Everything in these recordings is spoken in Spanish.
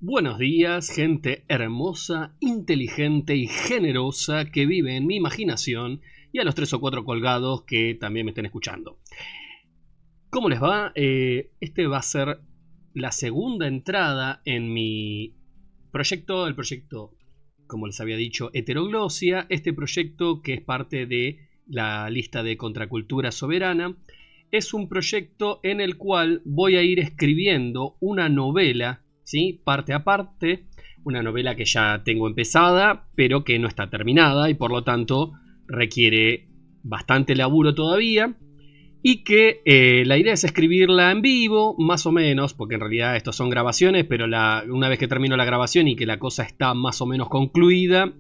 Buenos días, gente hermosa, inteligente y generosa que vive en mi imaginación y a los 3 o 4 colgados que también me estén escuchando. ¿Cómo les va? Este va a ser la segunda entrada en mi proyecto, el proyecto, como les había dicho, Heteroglosia, este proyecto que es parte de la lista de Contracultura Soberana. Es un proyecto en el cual voy a ir escribiendo una novela, ¿sí? Parte a parte, una novela que ya tengo empezada, pero que no está terminada y por lo tanto requiere bastante laburo todavía. Y que la idea es escribirla en vivo, más o menos, porque en realidad estos son grabaciones, pero una vez que termino la grabación y que la cosa está más o menos concluida,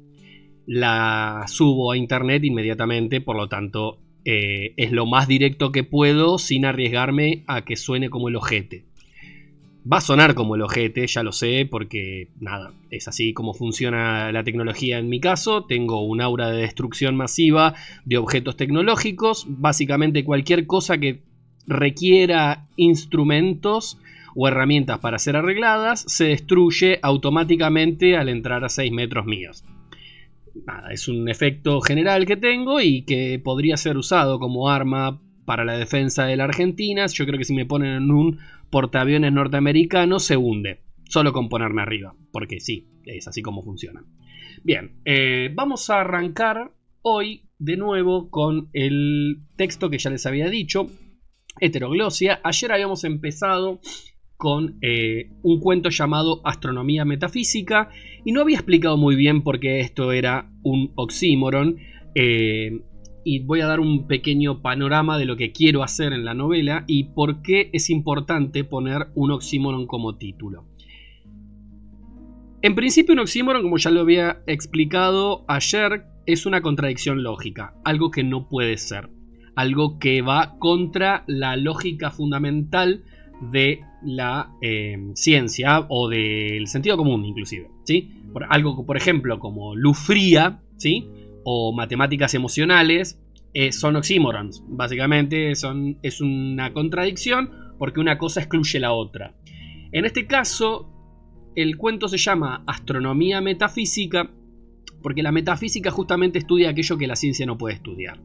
la subo a internet inmediatamente, por lo tanto es lo más directo que puedo sin arriesgarme a que suene como el ojete. Va a sonar como el ojete, ya lo sé, porque nada, es así como funciona la tecnología en mi caso. Tengo un aura de destrucción masiva de objetos tecnológicos. Básicamente cualquier cosa que requiera instrumentos o herramientas para ser arregladas se destruye automáticamente al entrar a 6 metros míos. Nada, es un efecto general que tengo y que podría ser usado como arma para la defensa de la Argentina. Yo creo que si me ponen en un portaaviones norteamericano se hunde, solo con ponerme arriba, porque sí, es así como funciona. Bien, vamos a arrancar hoy de nuevo con el texto que ya les había dicho, Heteroglosia. Ayer habíamos empezado con un cuento llamado Astronomía Metafísica y no había explicado muy bien por qué esto era un oxímoron, y voy a dar un pequeño panorama de lo que quiero hacer en la novela y por qué es importante poner un oxímoron como título. En principio, un oxímoron, como ya lo había explicado ayer, es una contradicción lógica, algo que no puede ser, algo que va contra la lógica fundamental de la ciencia o del sentido común inclusive, ¿sí? Algo, por ejemplo, como luz fría, ¿sí? O matemáticas emocionales, son oxímorons. Básicamente es una contradicción porque una cosa excluye la otra. En este caso, el cuento se llama Astronomía Metafísica porque la metafísica justamente estudia aquello que la ciencia no puede estudiar.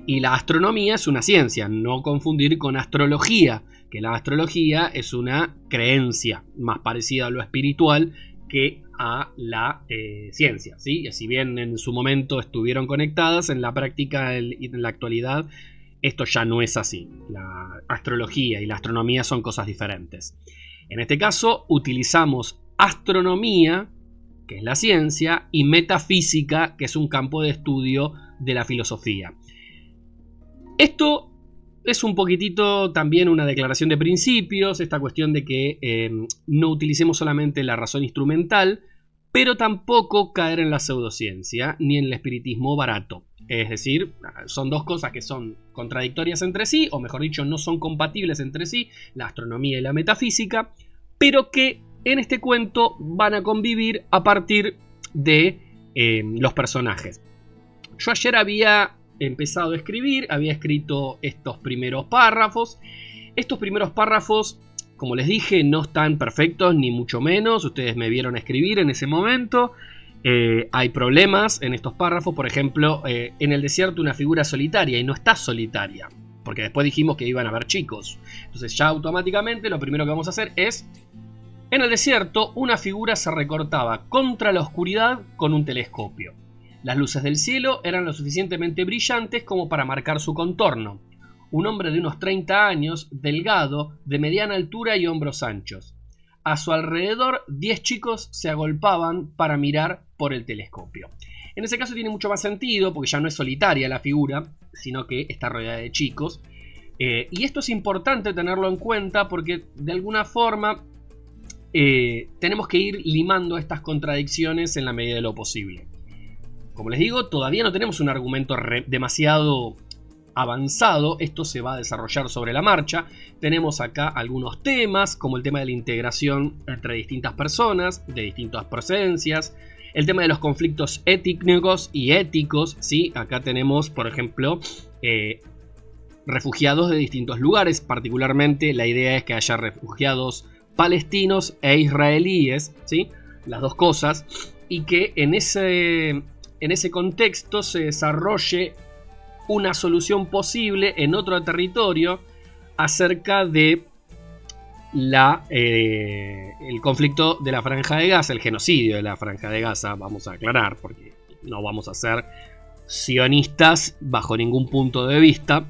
Y la astronomía es una ciencia, no confundir con astrología, que la astrología es una creencia más parecida a lo espiritual que a la ciencia, ¿sí? Si bien en su momento estuvieron conectadas, en la práctica y en la actualidad esto ya no es así. La astrología y la astronomía son cosas diferentes. En este caso utilizamos astronomía, que es la ciencia, y metafísica, que es un campo de estudio de la filosofía. Esto es un poquitito también una declaración de principios, esta cuestión de que no utilicemos solamente la razón instrumental, pero tampoco caer en la pseudociencia ni en el espiritismo barato. Es decir, son dos cosas que son contradictorias entre sí, o mejor dicho, no son compatibles entre sí, la astronomía y la metafísica, pero que en este cuento van a convivir a partir de los personajes. Yo ayer había empezado a escribir, había escrito estos primeros párrafos. Estos primeros párrafos, como les dije, no están perfectos ni mucho menos. Ustedes me vieron escribir en ese momento. Hay problemas en estos párrafos. Por ejemplo, en el desierto una figura solitaria y no está solitaria, porque después dijimos que iban a haber chicos. Entonces ya automáticamente lo primero que vamos a hacer es: en el desierto, una figura se recortaba contra la oscuridad con un telescopio. Las luces del cielo eran lo suficientemente brillantes como para marcar su contorno. Un hombre de unos 30 años, delgado, de mediana altura y hombros anchos. A su alrededor, 10 chicos se agolpaban para mirar por el telescopio. En ese caso tiene mucho más sentido, porque ya no es solitaria la figura, sino que está rodeada de chicos. Y esto es importante tenerlo en cuenta porque de alguna forma tenemos que ir limando estas contradicciones en la medida de lo posible. Como les digo, todavía no tenemos un argumento demasiado avanzado, esto se va a desarrollar sobre la marcha. Tenemos acá algunos temas, como el tema de la integración entre distintas personas, de distintas procedencias, el tema de los conflictos étnicos y éticos, ¿sí? Acá tenemos, por ejemplo, refugiados de distintos lugares, particularmente la idea es que haya refugiados palestinos e israelíes, ¿sí? Las dos cosas, y que en ese contexto se desarrolle una solución posible en otro territorio acerca de el conflicto de la Franja de Gaza, el genocidio de la Franja de Gaza, vamos a aclarar, porque no vamos a ser sionistas bajo ningún punto de vista,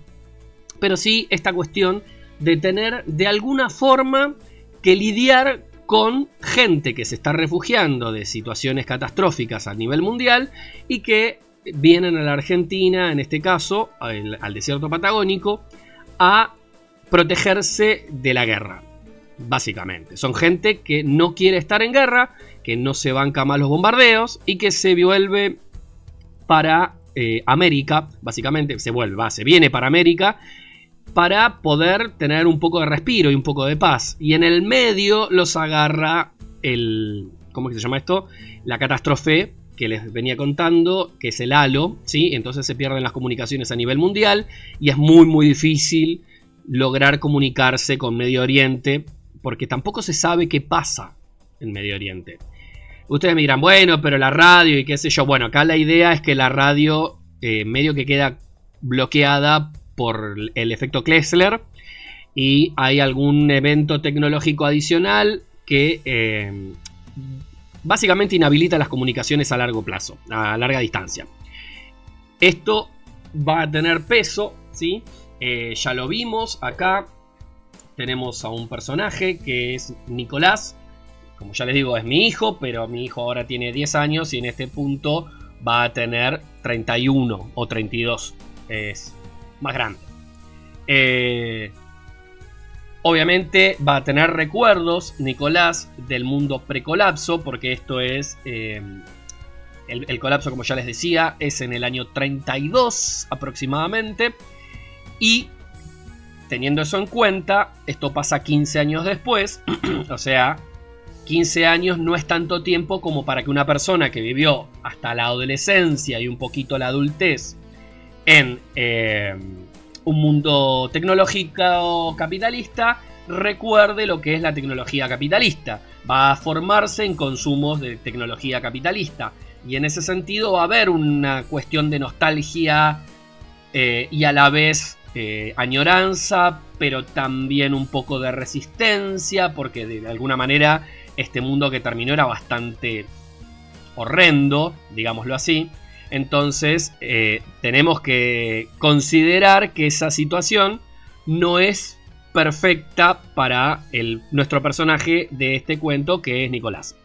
pero sí esta cuestión de tener de alguna forma que lidiar con gente que se está refugiando de situaciones catastróficas a nivel mundial y que vienen a la Argentina, en este caso al desierto patagónico, a protegerse de la guerra. Básicamente, son gente que no quiere estar en guerra, que no se banca más los bombardeos y que se vuelve para América, básicamente se viene para América para poder tener un poco de respiro y un poco de paz. Y en el medio los agarra ¿cómo es que se llama esto? La catástrofe que les venía contando, que es el halo, ¿sí? Entonces se pierden las comunicaciones a nivel mundial y es muy muy difícil lograr comunicarse con Medio Oriente, porque tampoco se sabe qué pasa en Medio Oriente. Ustedes me dirán, bueno, pero la radio y qué sé yo. Bueno, acá la idea es que la radio medio que queda bloqueada por el efecto Kessler y hay algún evento tecnológico adicional que básicamente inhabilita las comunicaciones a largo plazo, a larga distancia. Esto va a tener peso, ¿sí? Ya lo vimos acá. Tenemos a un personaje que es Nicolás. Como ya les digo, es mi hijo, pero mi hijo ahora tiene 10 años y en este punto va a tener 31 o 32. Es más grande. Obviamente va a tener recuerdos, Nicolás, del mundo precolapso, porque esto es... el colapso, como ya les decía, es en el año 32 aproximadamente. Y teniendo eso en cuenta, esto pasa 15 años después. O sea, 15 años no es tanto tiempo como para que una persona que vivió hasta la adolescencia y un poquito la adultez en un mundo tecnológico capitalista recuerde lo que es la tecnología capitalista. Va a formarse en consumos de tecnología capitalista. Y en ese sentido va a haber una cuestión de nostalgia y a la vez añoranza, pero también un poco de resistencia, porque de alguna manera este mundo que terminó era bastante horrendo, digámoslo así. Entonces tenemos que considerar que esa situación no es perfecta para nuestro personaje de este cuento, que es Nicolás.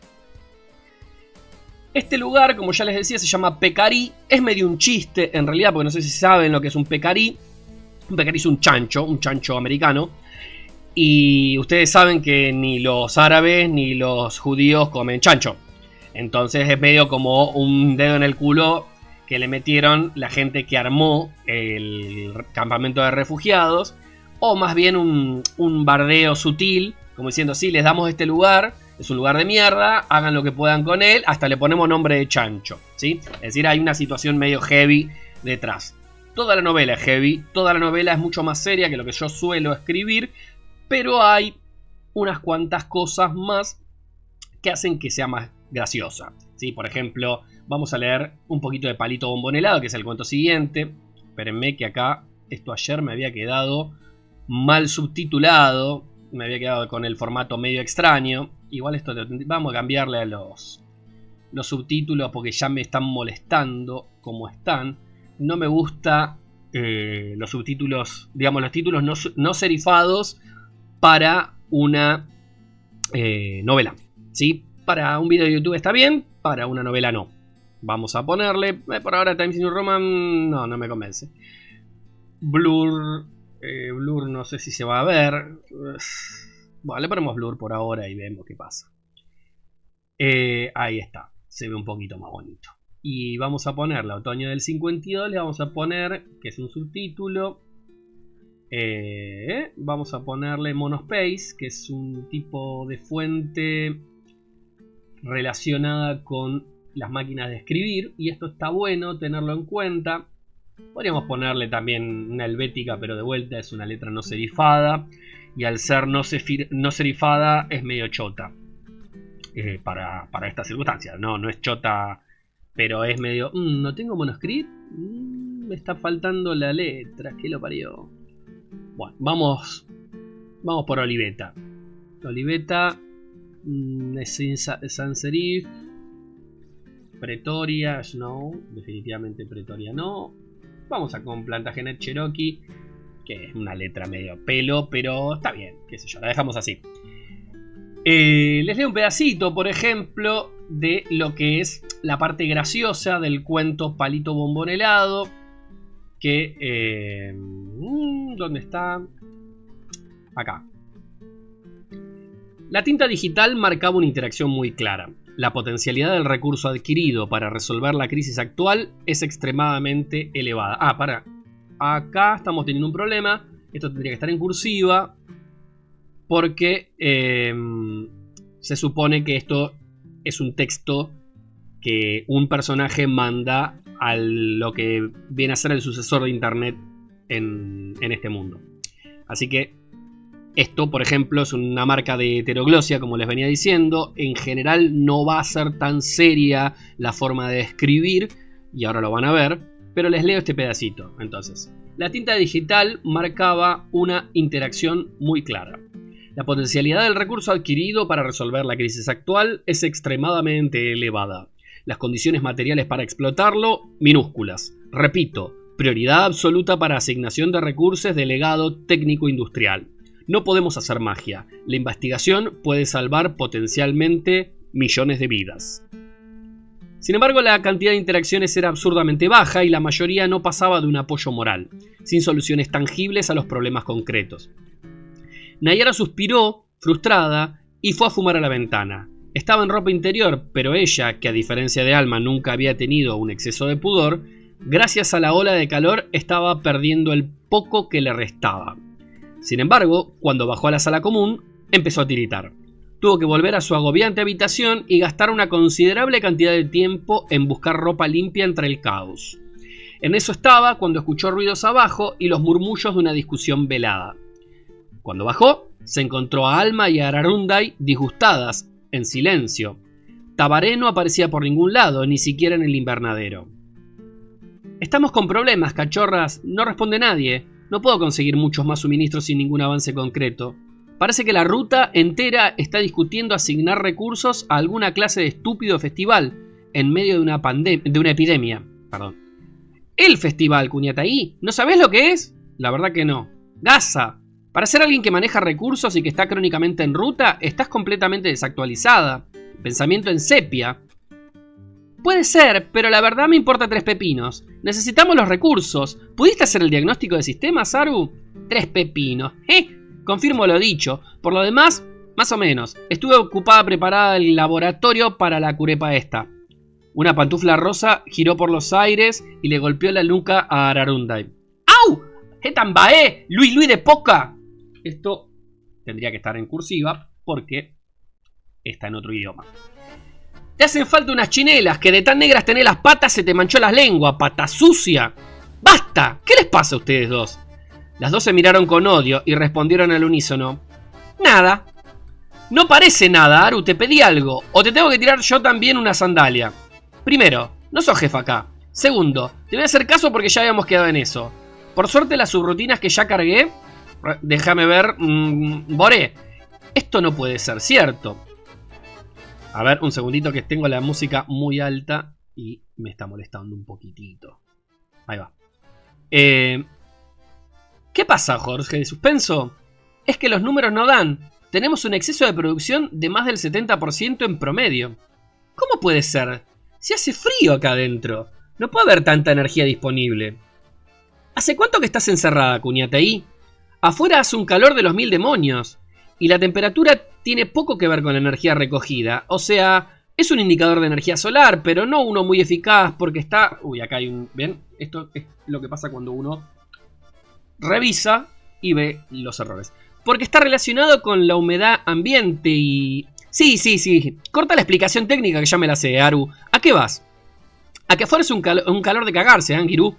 Este lugar, como ya les decía, se llama Pecarí. Es medio un chiste, en realidad, porque no sé si saben lo que es un pecarí. Un pecarí es un chancho americano. Y ustedes saben que ni los árabes ni los judíos comen chancho. Entonces es medio como un dedo en el culo que le metieron la gente que armó el campamento de refugiados. O más bien un bardeo sutil, como diciendo, sí, les damos este lugar, es un lugar de mierda, hagan lo que puedan con él, hasta le ponemos nombre de chancho, ¿sí? Es decir, hay una situación medio heavy detrás. Toda la novela es heavy, toda la novela es mucho más seria que lo que yo suelo escribir, pero hay unas cuantas cosas más que hacen que sea más graciosa, ¿sí? Por ejemplo, vamos a leer un poquito de Palito Bombonelado, que es el cuento siguiente. Espérenme que acá, esto ayer me había quedado mal subtitulado, me había quedado con el formato medio extraño. Igual esto vamos a cambiarle a los subtítulos porque ya me están molestando como están. No me gusta los subtítulos, digamos los títulos no serifados para una novela, ¿sí? Para un video de YouTube está bien, para una novela no. Vamos a ponerle, por ahora Times New Roman no me convence. Blur no sé si se va a ver. Bueno, le ponemos Blur por ahora y vemos qué pasa. Ahí está, se ve un poquito más bonito. Y vamos a ponerle Otoño del 52, le vamos a poner, que es un subtítulo. Vamos a ponerle Monospace, que es un tipo de fuente relacionada con las máquinas de escribir. Y esto está bueno tenerlo en cuenta. Podríamos ponerle también una helvética, pero de vuelta es una letra no serifada. y al ser no serifada es medio chota. Para estas circunstancias. No es chota, pero es medio... ¿no tengo monoscript? Me está faltando la letra, que lo parió. Bueno, vamos por Oliveta. Oliveta es sans serif. Pretoria, no. Definitivamente Pretoria no. Vamos con Plantagenet Cherokee, que es una letra medio pelo, pero está bien, qué sé yo, la dejamos así. Les leo un pedacito, por ejemplo, de lo que es la parte graciosa del cuento Palito Bombón Helado. Que... ¿dónde está? Acá. La tinta digital marcaba una interacción muy clara. La potencialidad del recurso adquirido para resolver la crisis actual es extremadamente elevada. Acá estamos teniendo un problema. Esto tendría que estar en cursiva. Porque se supone que esto es un texto que un personaje manda a lo que viene a ser el sucesor de internet en este mundo. Así que esto, por ejemplo, es una marca de heteroglosia, como les venía diciendo. En general no va a ser tan seria la forma de escribir, y ahora lo van a ver, pero les leo este pedacito. Entonces, la tinta digital marcaba una interacción muy clara. La potencialidad del recurso adquirido para resolver la crisis actual es extremadamente elevada. Las condiciones materiales para explotarlo, minúsculas. Repito, prioridad absoluta para asignación de recursos de legado técnico-industrial. No podemos hacer magia. La investigación puede salvar potencialmente millones de vidas. Sin embargo, la cantidad de interacciones era absurdamente baja y la mayoría no pasaba de un apoyo moral, sin soluciones tangibles a los problemas concretos. Nayara suspiró, frustrada, y fue a fumar a la ventana. Estaba en ropa interior, pero ella, que a diferencia de Alma nunca había tenido un exceso de pudor, gracias a la ola de calor estaba perdiendo el poco que le restaba. Sin embargo, cuando bajó a la sala común, empezó a tiritar. Tuvo que volver a su agobiante habitación y gastar una considerable cantidad de tiempo en buscar ropa limpia entre el caos. En eso estaba cuando escuchó ruidos abajo y los murmullos de una discusión velada. Cuando bajó, se encontró a Alma y a Ararundai disgustadas, en silencio. Tabaré no aparecía por ningún lado, ni siquiera en el invernadero. «Estamos con problemas, cachorras. No responde nadie. No puedo conseguir muchos más suministros sin ningún avance concreto. Parece que la ruta entera está discutiendo asignar recursos a alguna clase de estúpido festival en medio de una epidemia. Perdón. ¿El festival, Cuñataí? ¿No sabés lo que es? La verdad que no. Gaza. Para ser alguien que maneja recursos y que está crónicamente en ruta, estás completamente desactualizada. Pensamiento en sepia. Puede ser, pero la verdad me importa tres pepinos. Necesitamos los recursos. ¿Pudiste hacer el diagnóstico de sistema, Saru? 3 pepinos. Confirmo lo dicho. Por lo demás, más o menos. Estuve ocupada preparada el laboratorio para la curepa esta. Una pantufla rosa giró por los aires y le golpeó la nuca a Ararundai. ¡Au! ¡Hetambae! ¡Luis de poca! Esto tendría que estar en cursiva porque está en otro idioma. Te hacen falta unas chinelas, que de tan negras tenés las patas se te manchó la lengua, pata sucia. ¡Basta! ¿Qué les pasa a ustedes dos? Las dos se miraron con odio y respondieron al unísono. Nada. No parece nada, Aru, te pedí algo. O te tengo que tirar yo también una sandalia. Primero, no sos jefa acá. Segundo, te voy a hacer caso porque ya habíamos quedado en eso. Por suerte las subrutinas que ya cargué... Déjame ver... Boré. Esto no puede ser cierto. A ver, un segundito que tengo la música muy alta y me está molestando un poquitito. Ahí va. ¿Qué pasa, Jorge? ¿De suspenso? Es que los números no dan. Tenemos un exceso de producción de más del 70% en promedio. ¿Cómo puede ser? Si hace frío acá adentro. No puede haber tanta energía disponible. ¿Hace cuánto que estás encerrada, Cuñataí? Afuera hace un calor de los 1000 demonios. Y la temperatura tiene poco que ver con la energía recogida. O sea, es un indicador de energía solar, pero no uno muy eficaz porque está... Uy, acá hay un... ¿Ven? Esto es lo que pasa cuando uno revisa y ve los errores. Porque está relacionado con la humedad ambiente y... Sí. Corta la explicación técnica que ya me la sé, Aru. ¿A qué vas? A que afuera es un calor de cagarse, Angiru.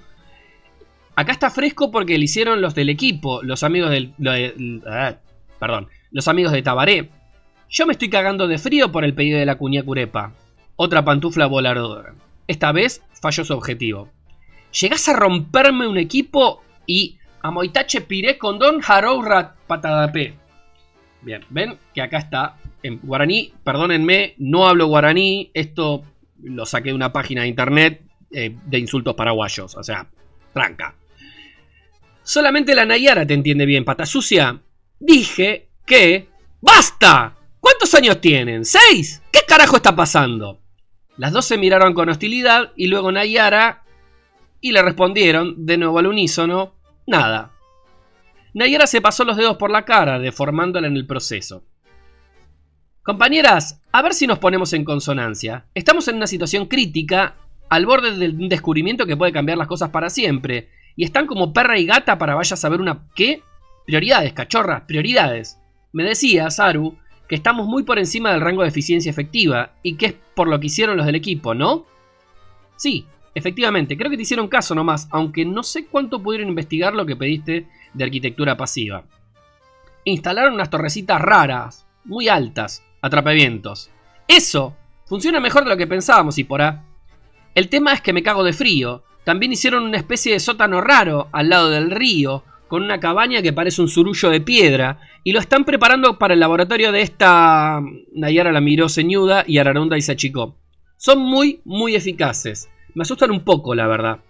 Acá está fresco porque lo hicieron los del equipo, los amigos del... Perdón, los amigos de Tabaré. Yo me estoy cagando de frío por el pedido de la cuñá Curepa. Otra pantufla voladora. Esta vez falló su objetivo. Llegás a romperme un equipo y a Moitache piré con Don Haroura Patadapé. Bien, ven que acá está en guaraní. Perdónenme, no hablo guaraní. Esto lo saqué de una página de internet de insultos paraguayos. O sea, tranca. Solamente la Nayara te entiende bien, pata sucia. Dije que... ¡Basta! ¿Cuántos años tienen? ¿6? ¿Qué carajo está pasando? Las dos se miraron con hostilidad y luego Nayara y le respondieron de nuevo al unísono, nada. Nayara se pasó los dedos por la cara, deformándola en el proceso. Compañeras, a ver si nos ponemos en consonancia. Estamos en una situación crítica, al borde de un descubrimiento que puede cambiar las cosas para siempre. Y están como perra y gata para vaya a saber una... ¿Qué? Prioridades, cachorra, prioridades. Me decía, Saru, que estamos muy por encima del rango de eficiencia efectiva, y que es por lo que hicieron los del equipo, ¿no? Sí, efectivamente, creo que te hicieron caso nomás, aunque no sé cuánto pudieron investigar lo que pediste de arquitectura pasiva. Instalaron unas torrecitas raras, muy altas, atrapavientos. Eso funciona mejor de lo que pensábamos, y por ahí. El tema es que me cago de frío. También hicieron una especie de sótano raro al lado del río, con una cabaña que parece un surullo de piedra, y lo están preparando para el laboratorio de esta... Nayara la miró ceñuda y Ararunda y se achicó. Son muy, muy eficaces. Me asustan un poco, la verdad.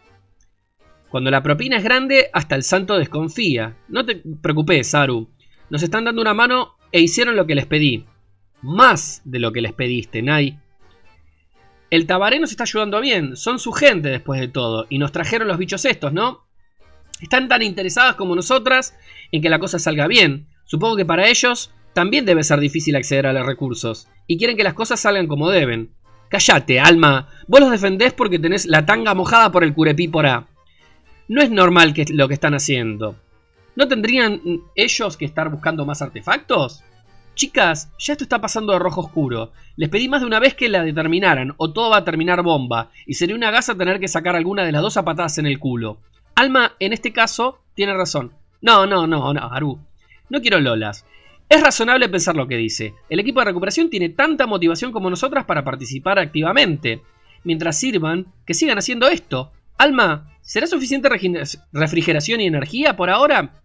Cuando la propina es grande, hasta el santo desconfía. No te preocupes, Saru. Nos están dando una mano e hicieron lo que les pedí. Más de lo que les pediste, Nay. El Tabaré nos está ayudando bien. Son su gente después de todo. Y nos trajeron los bichos estos, ¿no? Están tan interesadas como nosotras en que la cosa salga bien. Supongo que para ellos también debe ser difícil acceder a los recursos. Y quieren que las cosas salgan como deben. Cállate, Alma. Vos los defendés porque tenés la tanga mojada por el curepí por A. No es normal lo que están haciendo. ¿No tendrían ellos que estar buscando más artefactos? Chicas, ya esto está pasando de rojo oscuro. Les pedí más de una vez que la determinaran, o todo va a terminar bomba, y sería una gasa tener que sacar alguna de las dos a patadas en el culo. Alma, en este caso, tiene razón. No, Aru. No quiero lolas. Es razonable pensar lo que dice. El equipo de recuperación tiene tanta motivación como nosotras para participar activamente. Mientras sirvan, que sigan haciendo esto. Alma, ¿será suficiente refrigeración y energía por ahora?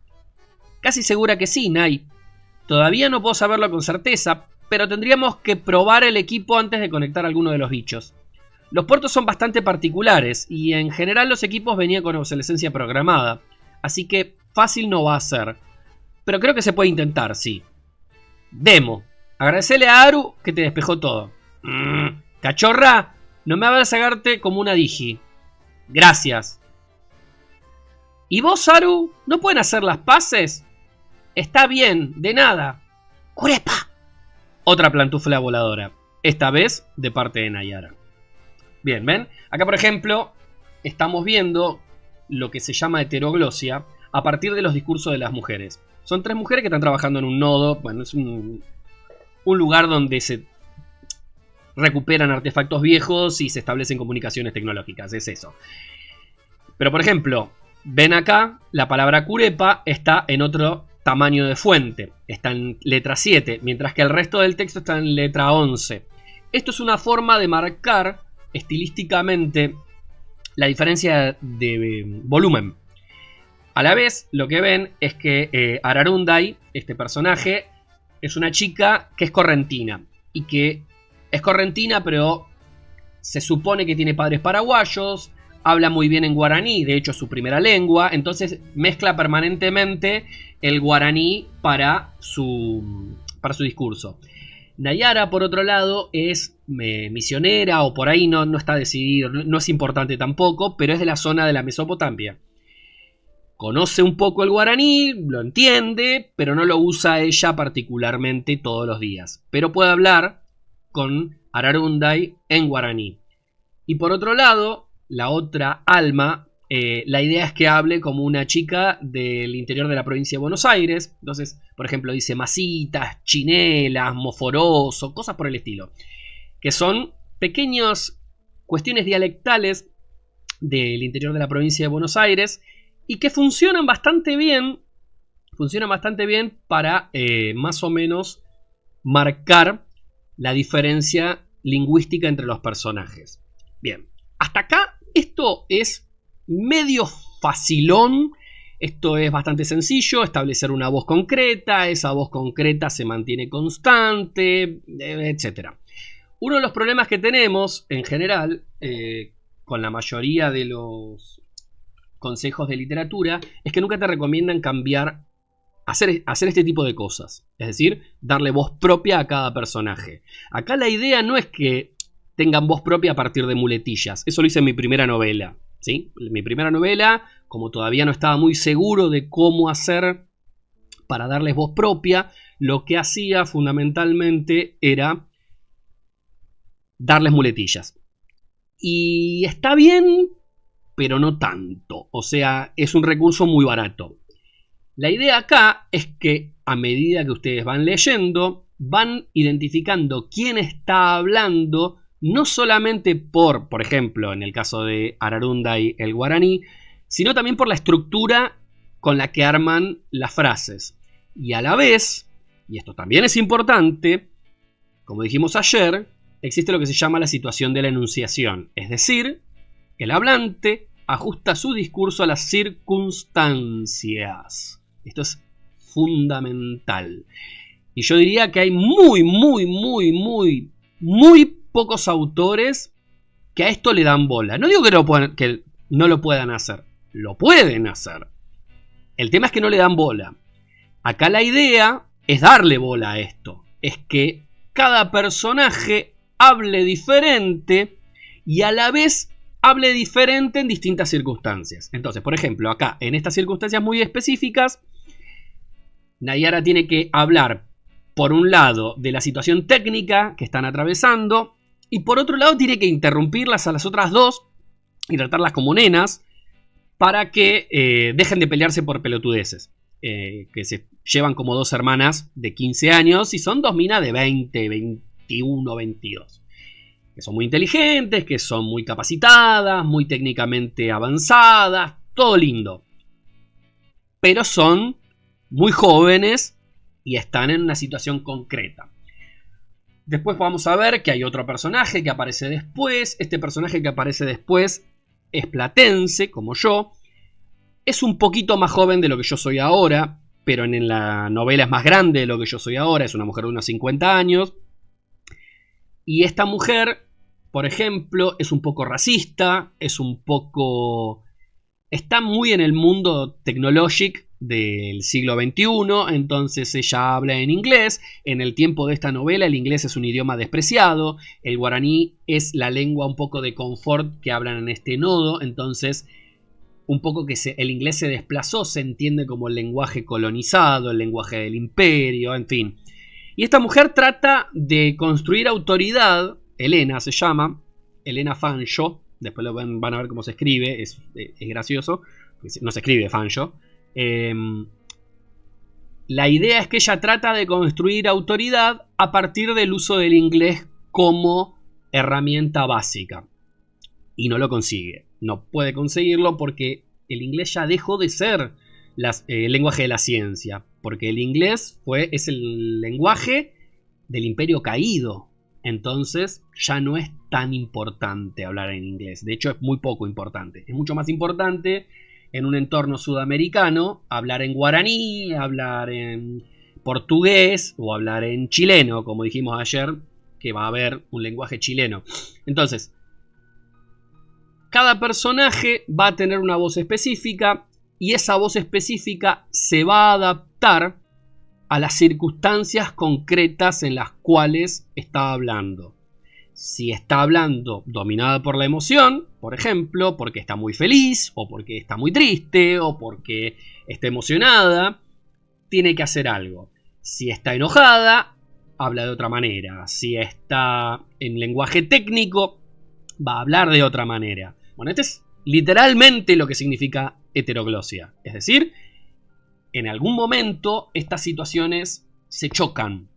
Casi segura que sí, Nay. Todavía no puedo saberlo con certeza, pero tendríamos que probar el equipo antes de conectar a alguno de los bichos. Los puertos son bastante particulares y en general los equipos venían con obsolescencia programada, así que fácil no va a ser. Pero creo que se puede intentar, sí. Demo. Agradecele a Aru que te despejó todo. Cachorra, no me hagas sacarte como una digi. Gracias. ¿Y vos, Aru? ¿No pueden hacer las paces? Está bien, de nada. ¡Curepa! Otra plantufla voladora. Esta vez de parte de Nayara. Bien, ¿ven? Acá, por ejemplo, estamos viendo lo que se llama heteroglosia a partir de los discursos de las mujeres. Son 3 mujeres que están trabajando en un nodo. Bueno, es un lugar donde se recuperan artefactos viejos y se establecen comunicaciones tecnológicas. Es eso. Pero, por ejemplo, ven acá, la palabra curepa está en otro tamaño de fuente. Está en letra 7, mientras que el resto del texto está en letra 11. Esto es una forma de marcar estilísticamente la diferencia de volumen. A la vez, lo que ven es que Ararundai, este personaje, es una chica que es correntina. Y que es correntina, pero se supone que tiene padres paraguayos, habla muy bien en guaraní, de hecho es su primera lengua, entonces mezcla permanentemente el guaraní para su discurso. Nayara, por otro lado, es misionera, o por ahí no está decidido, no es importante tampoco, pero es de la zona de la Mesopotamia. Conoce un poco el guaraní, lo entiende, pero no lo usa ella particularmente todos los días. Pero puede hablar con Ararundai en guaraní. Y por otro lado, la otra Alma, la idea es que hable como una chica del interior de la provincia de Buenos Aires. Entonces, por ejemplo, dice masitas, chinelas, moforoso, cosas por el estilo. Que son pequeñas cuestiones dialectales del interior de la provincia de Buenos Aires y que funcionan bastante bien funciona bastante bien para más o menos marcar la diferencia lingüística entre los personajes. Bien, hasta acá esto es medio facilón. Esto es bastante sencillo, establecer una voz concreta, esa voz concreta se mantiene constante, etc. Uno de los problemas que tenemos en general con la mayoría de los consejos de literatura es que nunca te recomiendan cambiar, hacer este tipo de cosas. Es decir, darle voz propia a cada personaje. Acá la idea no es que tengan voz propia a partir de muletillas. Eso lo hice en mi primera novela. ¿Sí? Mi primera novela, como todavía no estaba muy seguro de cómo hacer para darles voz propia, lo que hacía fundamentalmente era darles muletillas. Y está bien, pero no tanto. O sea, es un recurso muy barato. La idea acá es que a medida que ustedes van leyendo, van identificando quién está hablando, no solamente por ejemplo, en el caso de Ararundai el guaraní, sino también por la estructura con la que arman las frases. Y a la vez, y esto también es importante, como dijimos ayer, existe lo que se llama la situación de la enunciación. Es decir, el hablante ajusta su discurso a las circunstancias. Esto es fundamental. Y yo diría que hay muy pocos autores que a esto le dan bola. No digo que no lo puedan hacer. Lo pueden hacer. El tema es que no le dan bola. Acá la idea es darle bola a esto. Es que cada personaje hable diferente y a la vez hable diferente en distintas circunstancias. Entonces, por ejemplo, acá, en estas circunstancias muy específicas, Nayara tiene que hablar, por un lado, de la situación técnica que están atravesando, y por otro lado tiene que interrumpirlas a las otras dos y tratarlas como nenas para que dejen de pelearse por pelotudeces. Que se llevan como dos hermanas de 15 años y son dos minas de 20, 21, 22. Que son muy inteligentes, que son muy capacitadas, muy técnicamente avanzadas, todo lindo. Pero son muy jóvenes y están en una situación concreta. Después vamos a ver que hay otro personaje que aparece después. Este personaje que aparece después es platense, como yo. Es un poquito más joven de lo que yo soy ahora, pero en la novela es más grande de lo que yo soy ahora. Es una mujer de unos 50 años. Y esta mujer, por ejemplo, es un poco racista, es un poco... Está muy en el mundo tecnológico del siglo XXI, entonces ella habla en inglés. En el tiempo de esta novela el inglés es un idioma despreciado, el guaraní es la lengua un poco de confort que hablan en este nodo, entonces un poco que el inglés se desplazó, se entiende como el lenguaje colonizado, el lenguaje del imperio, en fin. Y esta mujer trata de construir autoridad, Elena se llama, Elena Fancho, después van a ver cómo se escribe, es gracioso, no se escribe Fancho. La idea es que ella trata de construir autoridad a partir del uso del inglés como herramienta básica. Y no lo consigue. No puede conseguirlo porque el inglés ya dejó de ser el lenguaje de la ciencia. Porque el inglés es el lenguaje del imperio caído. Entonces ya no es tan importante hablar en inglés. De hecho es muy poco importante. Es mucho más importante en un entorno sudamericano hablar en guaraní, hablar en portugués o hablar en chileno, como dijimos ayer, que va a haber un lenguaje chileno. Entonces, cada personaje va a tener una voz específica y esa voz específica se va a adaptar a las circunstancias concretas en las cuales está hablando. Si está hablando dominada por la emoción, por ejemplo, porque está muy feliz, o porque está muy triste, o porque está emocionada, tiene que hacer algo. Si está enojada, habla de otra manera. Si está en lenguaje técnico, va a hablar de otra manera. Bueno, este es literalmente lo que significa heteroglosia. Es decir, en algún momento estas situaciones se chocan,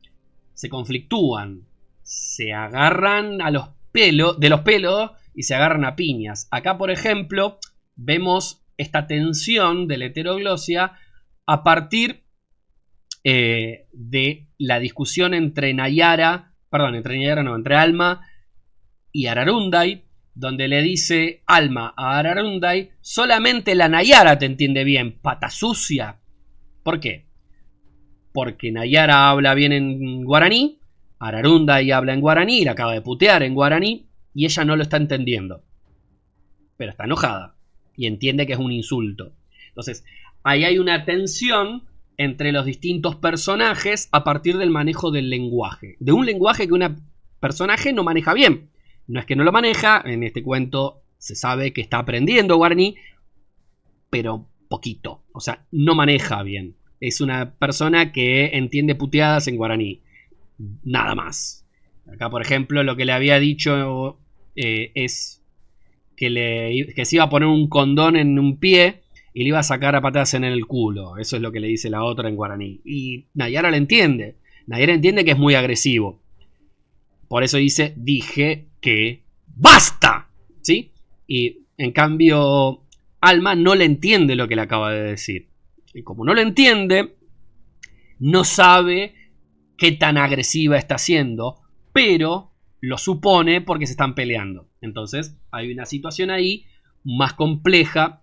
se conflictúan, se agarran de los pelos y se agarran a piñas. Acá, por ejemplo, vemos esta tensión de la heteroglosia a partir de la discusión entre Alma y Ararundai, donde le dice Alma a Ararundai: solamente la Nayara te entiende bien, pata sucia. ¿Por qué? Porque Nayara habla bien en guaraní, Ararundai habla en guaraní, la acaba de putear en guaraní, y ella no lo está entendiendo. Pero está enojada y entiende que es un insulto. Entonces, ahí hay una tensión entre los distintos personajes a partir del manejo del lenguaje. De un lenguaje que un personaje no maneja bien. No es que no lo maneja, en este cuento se sabe que está aprendiendo guaraní, pero poquito. O sea, no maneja bien. Es una persona que entiende puteadas en guaraní. Nada más. Acá, por ejemplo, lo que le había dicho es que se iba a poner un condón en un pie y le iba a sacar a patadas en el culo. Eso es lo que le dice la otra en guaraní. Y Nayara lo entiende. Nayara entiende que es muy agresivo. Por eso dije que ¡basta! ¿Sí? Y en cambio, Alma no le entiende lo que le acaba de decir. Y como no lo entiende, no sabe qué tan agresiva está siendo, pero lo supone porque se están peleando. Entonces hay una situación ahí más compleja,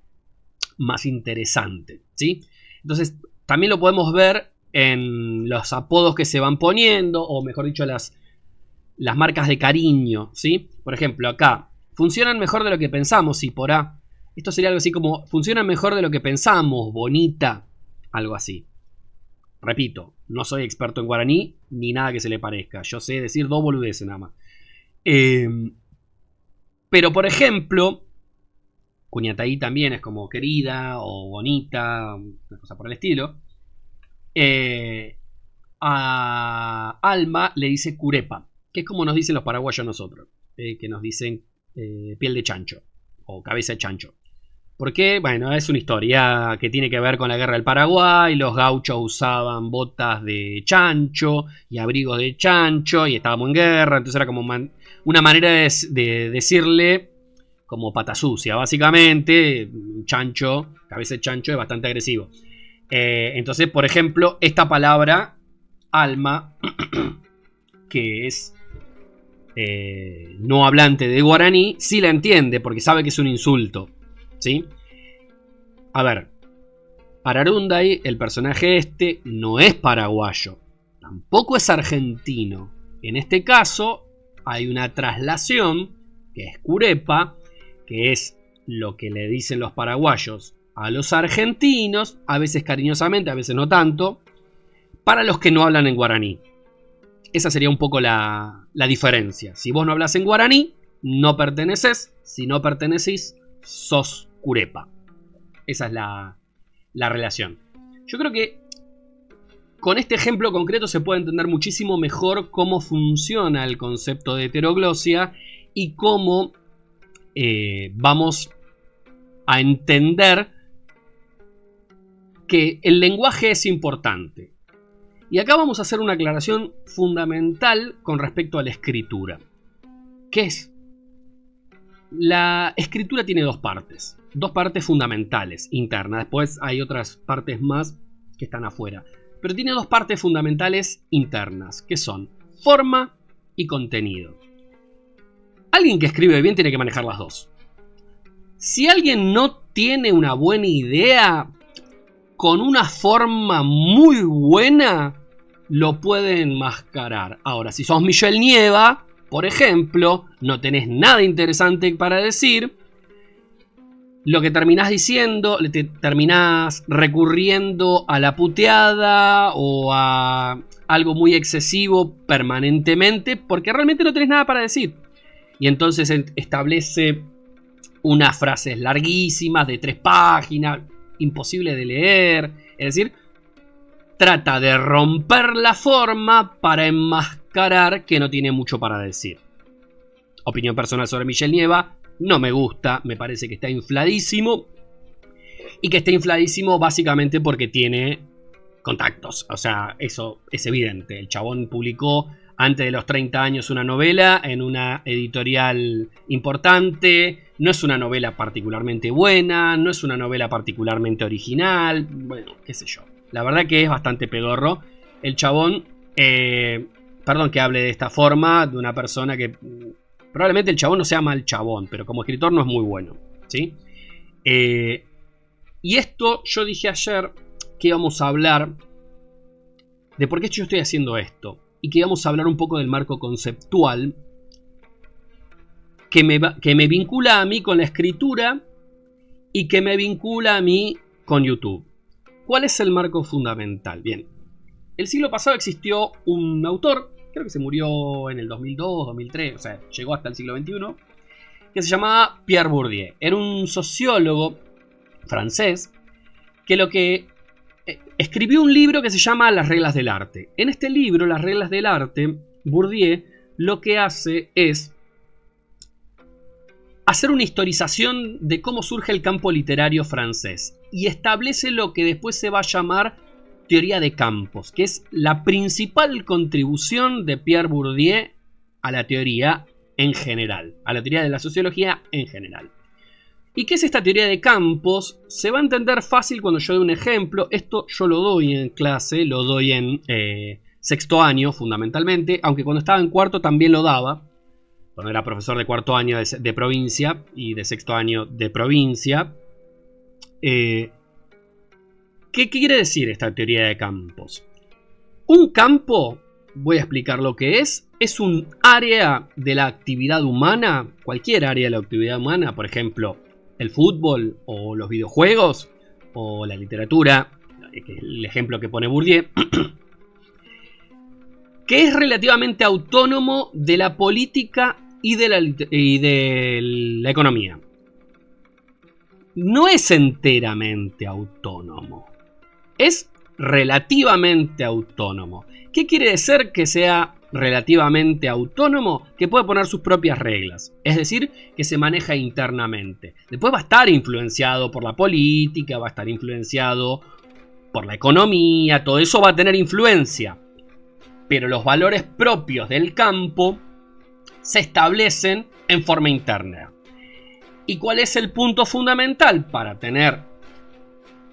más interesante, ¿sí? Entonces también lo podemos ver en los apodos que se van poniendo, o mejor dicho, las marcas de cariño, ¿sí? Por ejemplo, acá, funcionan mejor de lo que pensamos, y por A. Esto sería algo así como, funcionan mejor de lo que pensamos, bonita, algo así. Repito, no soy experto en guaraní, ni nada que se le parezca. Yo sé decir dos boludeces nada más. Pero, por ejemplo, Cuñataí también es como querida o bonita, una cosa por el estilo. A Alma le dice curepa, que es como nos dicen los paraguayos nosotros, que nos dicen piel de chancho o cabeza de chancho. Porque, bueno, es una historia que tiene que ver con la guerra del Paraguay. Los gauchos usaban botas de chancho y abrigos de chancho y estábamos en guerra. Entonces era como una manera de decirle como pata sucia, básicamente. Chancho, cabeza de chancho es bastante agresivo. Entonces, por ejemplo, esta palabra Alma, que es no hablante de guaraní, sí la entiende porque sabe que es un insulto, ¿sí? A ver, Ararundai, el personaje no es paraguayo, tampoco es argentino. En este caso hay una traslación, que es curepa, que es lo que le dicen los paraguayos a los argentinos, a veces cariñosamente, a veces no tanto, para los que no hablan en guaraní. Esa sería un poco la diferencia. Si vos no hablas en guaraní, no perteneces. Si no pertenecís, sos curepa. Esa es la relación. Yo creo que con este ejemplo concreto se puede entender muchísimo mejor cómo funciona el concepto de heteroglosia y cómo vamos a entender que el lenguaje es importante. Y acá vamos a hacer una aclaración fundamental con respecto a la escritura. ¿Qué es? La escritura tiene dos partes fundamentales, internas. Después hay otras partes más que están afuera. Pero tiene dos partes fundamentales internas, que son forma y contenido. Alguien que escribe bien tiene que manejar las dos. Si alguien no tiene una buena idea, con una forma muy buena lo puede enmascarar. Ahora, si sos Michelle Nieva, por ejemplo, no tenés nada interesante para decir, lo que terminás diciendo, te terminás recurriendo a la puteada o a algo muy excesivo permanentemente, porque realmente no tenés nada para decir. Y entonces establece unas frases larguísimas de 3 páginas, imposible de leer. Es decir, trata de romper la forma para enmascarar que no tiene mucho para decir. Opinión personal sobre Michelle Nieva: no me gusta, me parece que está infladísimo. Y que está infladísimo básicamente porque tiene contactos. O sea, eso es evidente. El chabón publicó antes de los 30 años una novela en una editorial importante. No es una novela particularmente buena, no es una novela particularmente original. Bueno, qué sé yo. La verdad que es bastante pedorro. El chabón, perdón que hable de esta forma de una persona que probablemente el chabón no sea mal chabón, pero como escritor no es muy bueno, ¿sí? Y esto yo dije ayer que íbamos a hablar de por qué yo estoy haciendo esto. Y que íbamos a hablar un poco del marco conceptual que me vincula a mí con la escritura y que me vincula a mí con YouTube. ¿Cuál es el marco fundamental? Bien, el siglo pasado existió un autor, creo que se murió en el 2002, 2003, o sea, llegó hasta el siglo XXI, que se llamaba Pierre Bourdieu. Era un sociólogo francés que escribió un libro que se llama Las reglas del arte. En este libro, Las reglas del arte, Bourdieu lo que hace es hacer una historización de cómo surge el campo literario francés y establece lo que después se va a llamar teoría de campos, que es la principal contribución de Pierre Bourdieu a la teoría en general, a la teoría de la sociología en general. ¿Y qué es esta teoría de campos? Se va a entender fácil cuando yo doy un ejemplo. Esto yo lo doy en clase, lo doy en sexto año fundamentalmente, aunque cuando estaba en cuarto también lo daba, cuando era profesor de cuarto año de provincia y de sexto año de provincia. ¿Qué quiere decir esta teoría de campos? Un campo, voy a explicar lo que es un área de la actividad humana, cualquier área de la actividad humana, por ejemplo, el fútbol o los videojuegos o la literatura, que es el ejemplo que pone Bourdieu, que es relativamente autónomo de la política y de la economía. No es enteramente autónomo, es relativamente autónomo. ¿Qué quiere decir que sea relativamente autónomo? Que puede poner sus propias reglas, es decir, que se maneja internamente. Después va a estar influenciado por la política, va a estar influenciado por la economía, todo eso va a tener influencia. Pero los valores propios del campo se establecen en forma interna. ¿Y cuál es el punto fundamental para tener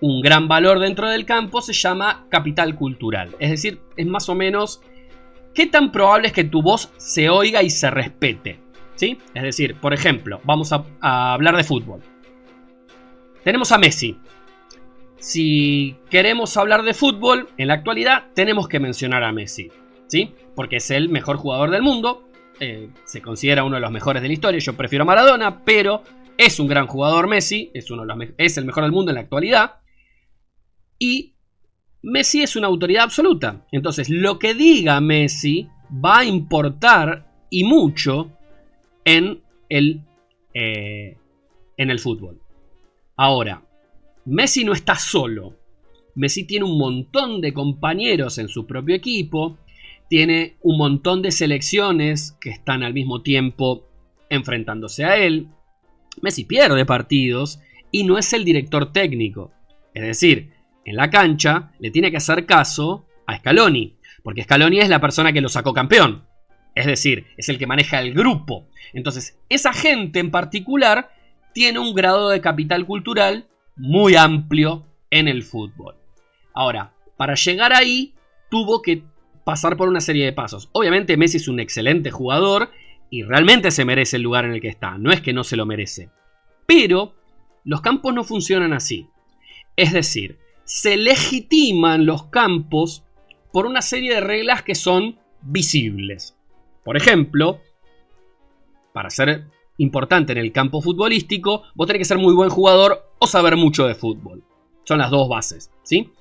un gran valor dentro del campo? Se llama capital cultural. Es decir, es más o menos qué tan probable es que tu voz se oiga y se respete, ¿sí? Es decir, por ejemplo, vamos a hablar de fútbol. Tenemos a Messi. Si queremos hablar de fútbol en la actualidad, tenemos que mencionar a Messi, ¿sí? Porque es el mejor jugador del mundo. Se considera uno de los mejores de la historia. Yo prefiero a Maradona, pero es un gran jugador Messi. Es el mejor del mundo en la actualidad. Y Messi es una autoridad absoluta. Entonces, lo que diga Messi va a importar y mucho en el fútbol. Ahora, Messi no está solo. Messi tiene un montón de compañeros en su propio equipo. Tiene un montón de selecciones que están al mismo tiempo enfrentándose a él. Messi pierde partidos y no es el director técnico. Es decir, en la cancha le tiene que hacer caso a Scaloni, porque Scaloni es la persona que lo sacó campeón. Es decir, es el que maneja el grupo. Entonces, esa gente en particular tiene un grado de capital cultural muy amplio en el fútbol. Ahora, para llegar ahí, tuvo que pasar por una serie de pasos. Obviamente Messi es un excelente jugador y realmente se merece el lugar en el que está. No es que no se lo merece. Pero los campos no funcionan así. Es decir, se legitiman los campos por una serie de reglas que son visibles. Por ejemplo, para ser importante en el campo futbolístico, vos tenés que ser muy buen jugador o saber mucho de fútbol. Son las dos bases, ¿sí?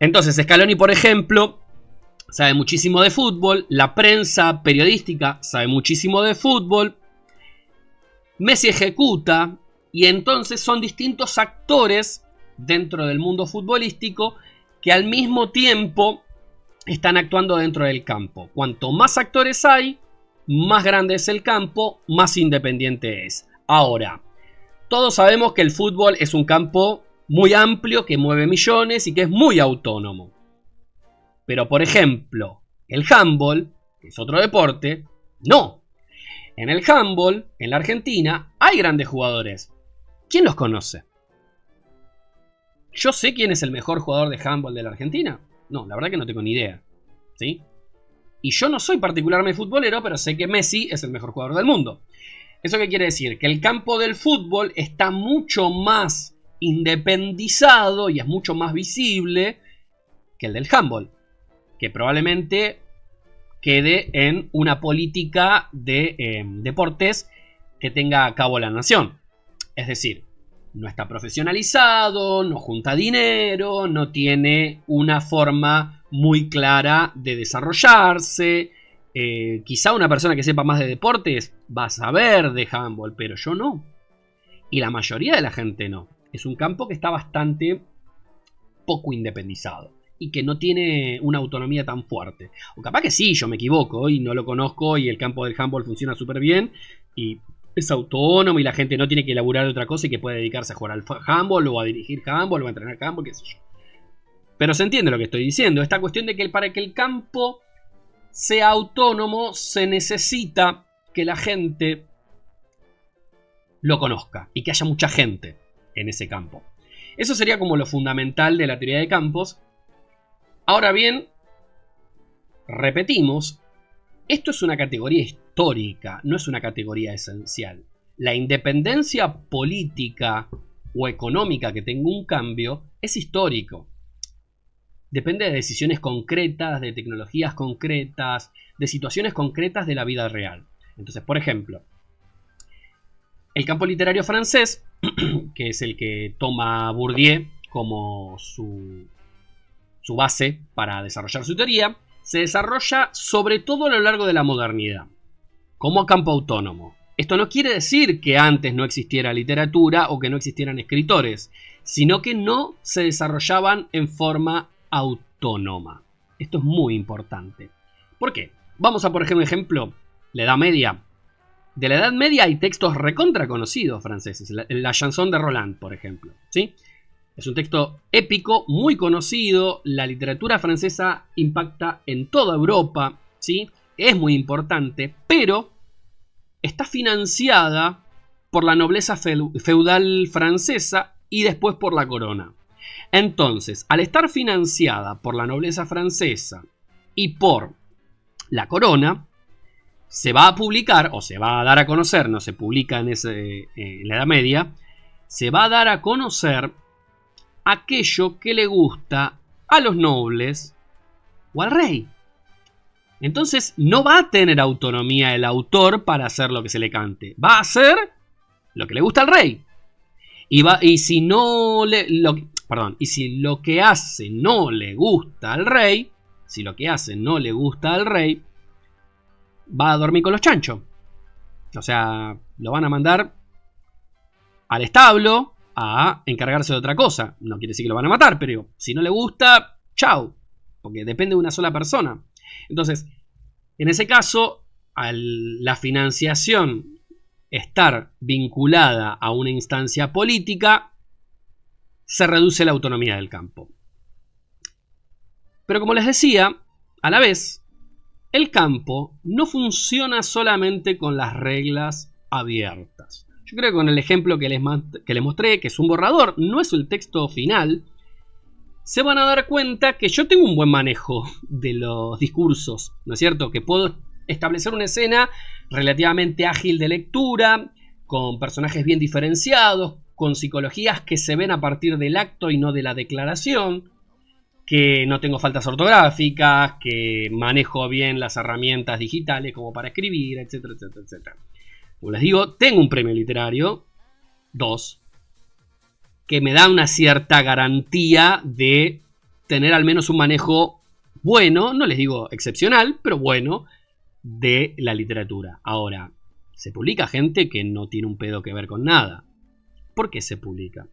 Entonces, Scaloni, por ejemplo, sabe muchísimo de fútbol. La prensa periodística sabe muchísimo de fútbol. Messi ejecuta. Y entonces son distintos actores dentro del mundo futbolístico que al mismo tiempo están actuando dentro del campo. Cuanto más actores hay, más grande es el campo, más independiente es. Ahora, todos sabemos que el fútbol es un campo muy amplio, que mueve millones y que es muy autónomo. Pero, por ejemplo, el handball, que es otro deporte, no. En el handball, en la Argentina, hay grandes jugadores. ¿Quién los conoce? ¿Yo sé quién es el mejor jugador de handball de la Argentina? No, la verdad que no tengo ni idea. ¿Sí? Y yo no soy particularmente futbolero, pero sé que Messi es el mejor jugador del mundo. ¿Eso qué quiere decir? Que el campo del fútbol está mucho más independizado y es mucho más visible que el del handball, que probablemente quede en una política de deportes que tenga a cabo la nación. Es decir, no está profesionalizado, no junta dinero, no tiene una forma muy clara de desarrollarse. Quizá una persona que sepa más de deportes va a saber de handball, pero yo no. Y la mayoría de la gente no. Es un campo que está bastante poco independizado y que no tiene una autonomía tan fuerte. O capaz que sí, yo me equivoco y no lo conozco y el campo del handball funciona súper bien y es autónomo y la gente no tiene que elaborar otra cosa y que puede dedicarse a jugar al handball o a dirigir handball o a entrenar handball, qué sé yo. Pero se entiende lo que estoy diciendo. Esta cuestión de que para que el campo sea autónomo se necesita que la gente lo conozca y que haya mucha gente en ese campo. Eso sería como lo fundamental de la teoría de campos. Ahora bien, repetimos, esto es una categoría histórica, no es una categoría esencial. La independencia política o económica que tenga un cambio es histórico. Depende de decisiones concretas, de tecnologías concretas, de situaciones concretas de la vida real. Entonces, por ejemplo, el campo literario francés, que es el que toma Bourdieu como su base para desarrollar su teoría, se desarrolla sobre todo a lo largo de la modernidad, como campo autónomo. Esto no quiere decir que antes no existiera literatura o que no existieran escritores, sino que no se desarrollaban en forma autónoma. Esto es muy importante. ¿Por qué? Vamos a por ejemplo, la Edad Media. De la Edad Media hay textos recontra conocidos franceses. La Chanson de Roland, por ejemplo. ¿Sí? Es un texto épico, muy conocido. La literatura francesa impacta en toda Europa. ¿Sí? Es muy importante, pero está financiada por la nobleza feudal francesa y después por la corona. Entonces, al estar financiada por la nobleza francesa y por la corona, se va a publicar, o se va a dar a conocer, no se publica en la Edad Media, se va a dar a conocer aquello que le gusta a los nobles o al rey. Entonces no va a tener autonomía el autor para hacer lo que se le cante. Va a hacer lo que le gusta al rey. Y si lo que hace no le gusta al rey, va a dormir con los chanchos. O sea, lo van a mandar al establo a encargarse de otra cosa. No quiere decir que lo van a matar, pero si no le gusta, chau. Porque depende de una sola persona. Entonces, en ese caso, la financiación estar vinculada a una instancia política, se reduce la autonomía del campo. Pero como les decía, a la vez, el campo no funciona solamente con las reglas abiertas. Yo creo que con el ejemplo que les mostré, que es un borrador, no es el texto final, se van a dar cuenta que yo tengo un buen manejo de los discursos, ¿no es cierto? Que puedo establecer una escena relativamente ágil de lectura, con personajes bien diferenciados, con psicologías que se ven a partir del acto y no de la declaración, que no tengo faltas ortográficas, que manejo bien las herramientas digitales como para escribir, etcétera, etcétera, etcétera. Como les digo, tengo un premio literario, 2, que me da una cierta garantía de tener al menos un manejo bueno, no les digo excepcional, pero bueno, de la literatura. Ahora, se publica gente que no tiene un pedo que ver con nada. ¿Por qué se publica?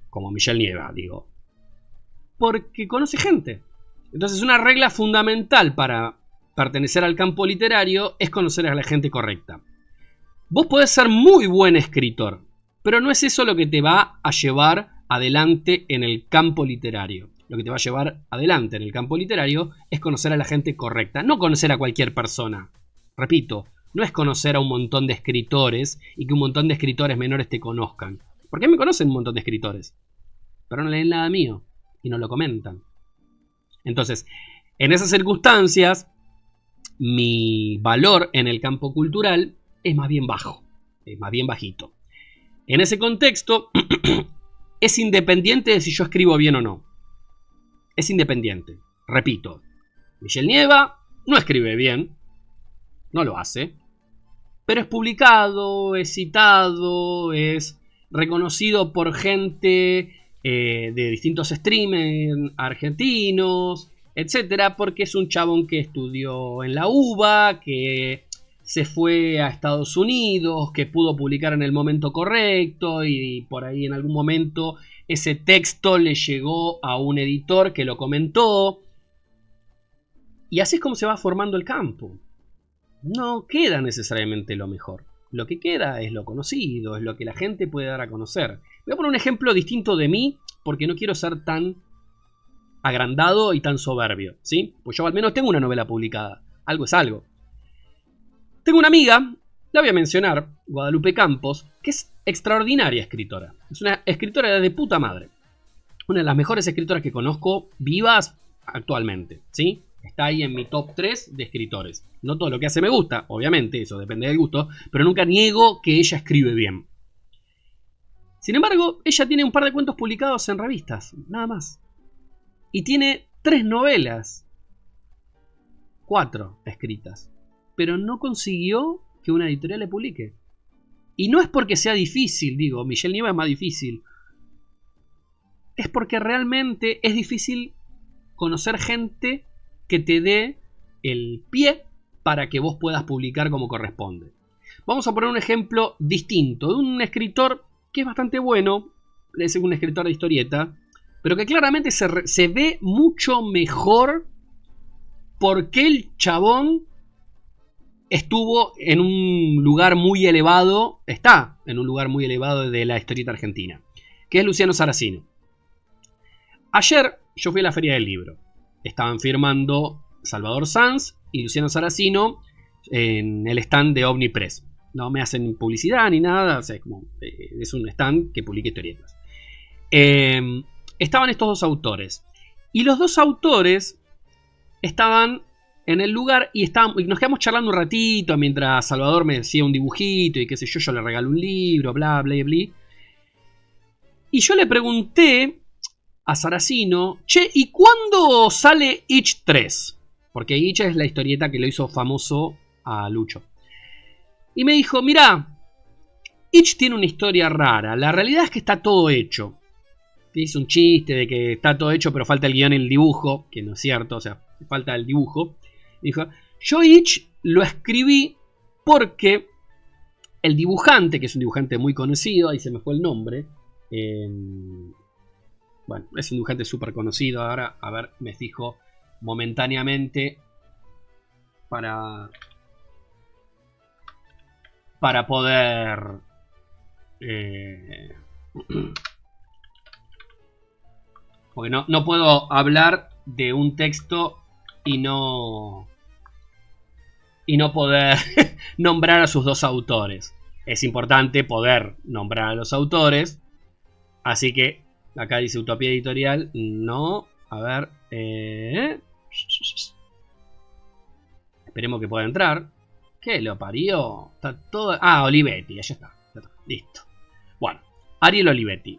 Como Michelle Nieva, digo. Porque conoce gente. Entonces, una regla fundamental para pertenecer al campo literario es conocer a la gente correcta. Vos podés ser muy buen escritor, pero no es eso lo que te va a llevar adelante en el campo literario. Lo que te va a llevar adelante en el campo literario es conocer a la gente correcta, no conocer a cualquier persona. Repito, no es conocer a un montón de escritores y que un montón de escritores menores te conozcan. ¿Por qué me conocen un montón de escritores? pero no leen nada mío y no lo comentan. Entonces, en esas circunstancias, mi valor en el campo cultural es más bien bajo, es más bien bajito. En ese contexto, es independiente de si yo escribo bien o no. Es independiente. Repito, Michel Nieva no escribe bien, no lo hace, pero es publicado, es citado, es reconocido por gente de distintos streamers argentinos, etcétera, porque es un chabón que estudió en la UBA, que se fue a Estados Unidos, que pudo publicar en el momento correcto y por ahí en algún momento ese texto le llegó a un editor que lo comentó. Y así es como se va formando el campo. No queda necesariamente lo mejor. Lo que queda es lo conocido, es lo que la gente puede dar a conocer. Voy a poner un ejemplo distinto de mí, porque no quiero ser tan agrandado y tan soberbio, ¿sí? Pues yo al menos tengo una novela publicada. Algo es algo. Tengo una amiga, la voy a mencionar, Guadalupe Campos, que es extraordinaria escritora. Es una escritora de puta madre. Una de las mejores escritoras que conozco vivas actualmente, ¿sí? Está ahí en mi top 3 de escritores. No todo lo que hace me gusta, obviamente, eso depende del gusto, pero nunca niego que ella escribe bien. Sin embargo, ella tiene un par de cuentos publicados en revistas, nada más. Y tiene 3 novelas, 4 escritas, pero no consiguió que una editorial le publique. Y no es porque sea difícil, digo, Michel Nieva es más difícil. Es porque realmente es difícil conocer gente que te dé el pie para que vos puedas publicar como corresponde. Vamos a poner un ejemplo distinto de un escritor que es bastante bueno, es un escritor de historieta, pero que claramente se ve mucho mejor porque el chabón estuvo en un lugar muy elevado, está en un lugar muy elevado de la historieta argentina, que es Luciano Saracino. Ayer yo fui a la Feria del Libro. Estaban firmando Salvador Sanz y Luciano Saracino en el stand de Omnipress. No me hacen publicidad ni nada, o sea, es un stand que publica historietas. Estaban estos dos autores. Y los dos autores estaban en el lugar y nos quedamos charlando un ratito mientras Salvador me decía un dibujito y qué sé yo le regalé un libro, bla, bla, bla. Y yo le pregunté a Saracino, che, ¿y cuándo sale Itch 3? Porque Itch es la historieta que lo hizo famoso a Lucho. Y me dijo, mirá, Itch tiene una historia rara, la realidad es que está todo hecho. Hice un chiste de que está todo hecho pero falta el guión y el dibujo, que no es cierto, o sea, falta el dibujo. Dijo, yo Itch lo escribí porque el dibujante, que es un dibujante muy conocido, ahí se me fue el nombre, bueno, es un dibujante súper conocido. Ahora, a ver, me fijo momentáneamente para poder porque no puedo hablar de un texto y no poder nombrar a sus dos autores. Es importante poder nombrar a los autores, así que acá dice Utopía Editorial. No, a ver. Esperemos que pueda entrar. ¿Qué lo parió? Está todo. Ah, Olivetti, ya está. Listo. Bueno, Ariel Olivetti.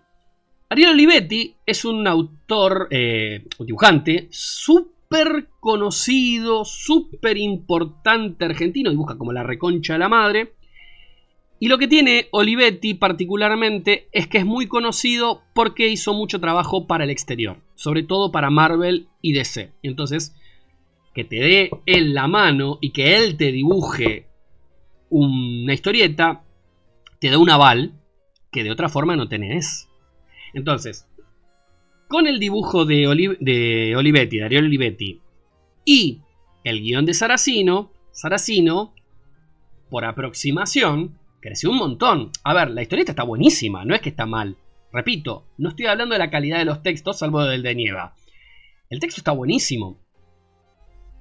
Ariel Olivetti es un autor, un dibujante súper conocido, súper importante argentino. Dibuja como la reconcha de la madre. Y lo que tiene Olivetti particularmente es que es muy conocido porque hizo mucho trabajo para el exterior, sobre todo para Marvel y DC. Entonces, que te dé él la mano y que él te dibuje una historieta, te da un aval que de otra forma no tenés. Entonces, con el dibujo de Olivetti, de Ariel Olivetti, y el guión de Saracino, por aproximación, creció un montón. A ver, la historieta está buenísima, no es que está mal. Repito, no estoy hablando de la calidad de los textos, salvo del de Nieva. El texto está buenísimo,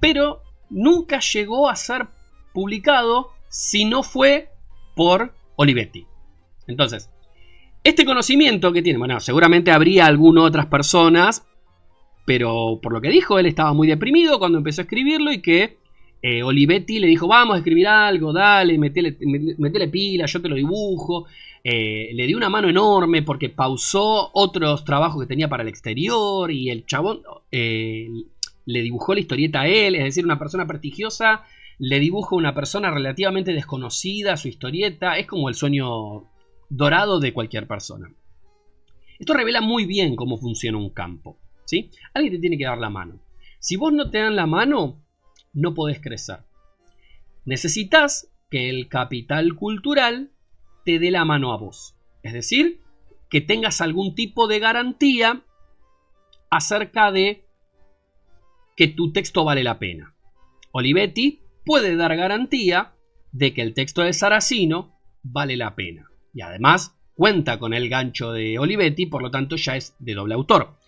pero nunca llegó a ser publicado si no fue por Olivetti. Entonces, Este conocimiento que tiene, bueno, seguramente habría algunas otras personas, pero por lo que dijo, él estaba muy deprimido cuando empezó a escribirlo y que Olivetti le dijo, vamos a escribir algo, dale, metele pila, yo te lo dibujo. Le dio una mano enorme porque pausó otros trabajos que tenía para el exterior y el chabón le dibujó la historieta a él, es decir, una persona prestigiosa le dibuja a una persona relativamente desconocida su historieta, es como el sueño dorado de cualquier persona. Esto revela muy bien cómo funciona un campo, ¿sí? Alguien te tiene que dar la mano. Si vos no te dan la mano, no podés crecer. Necesitas que el capital cultural te dé la mano a vos. Es decir, que tengas algún tipo de garantía acerca de que tu texto vale la pena. Olivetti puede dar garantía de que el texto de Saracino vale la pena. Y además cuenta con el gancho de Olivetti, por lo tanto ya es de doble autor.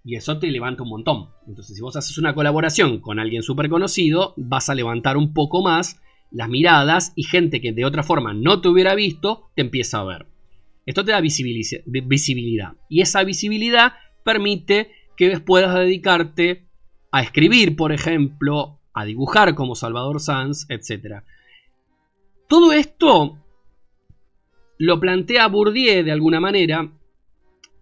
Y eso te levanta un montón. Entonces, si vos haces una colaboración con alguien súper conocido, vas a levantar un poco más las miradas y gente que de otra forma no te hubiera visto, te empieza a ver. Esto te da visibilidad. Y esa visibilidad permite que puedas dedicarte a escribir, por ejemplo, a dibujar como Salvador Sanz, etc. Todo esto lo plantea Bourdieu de alguna manera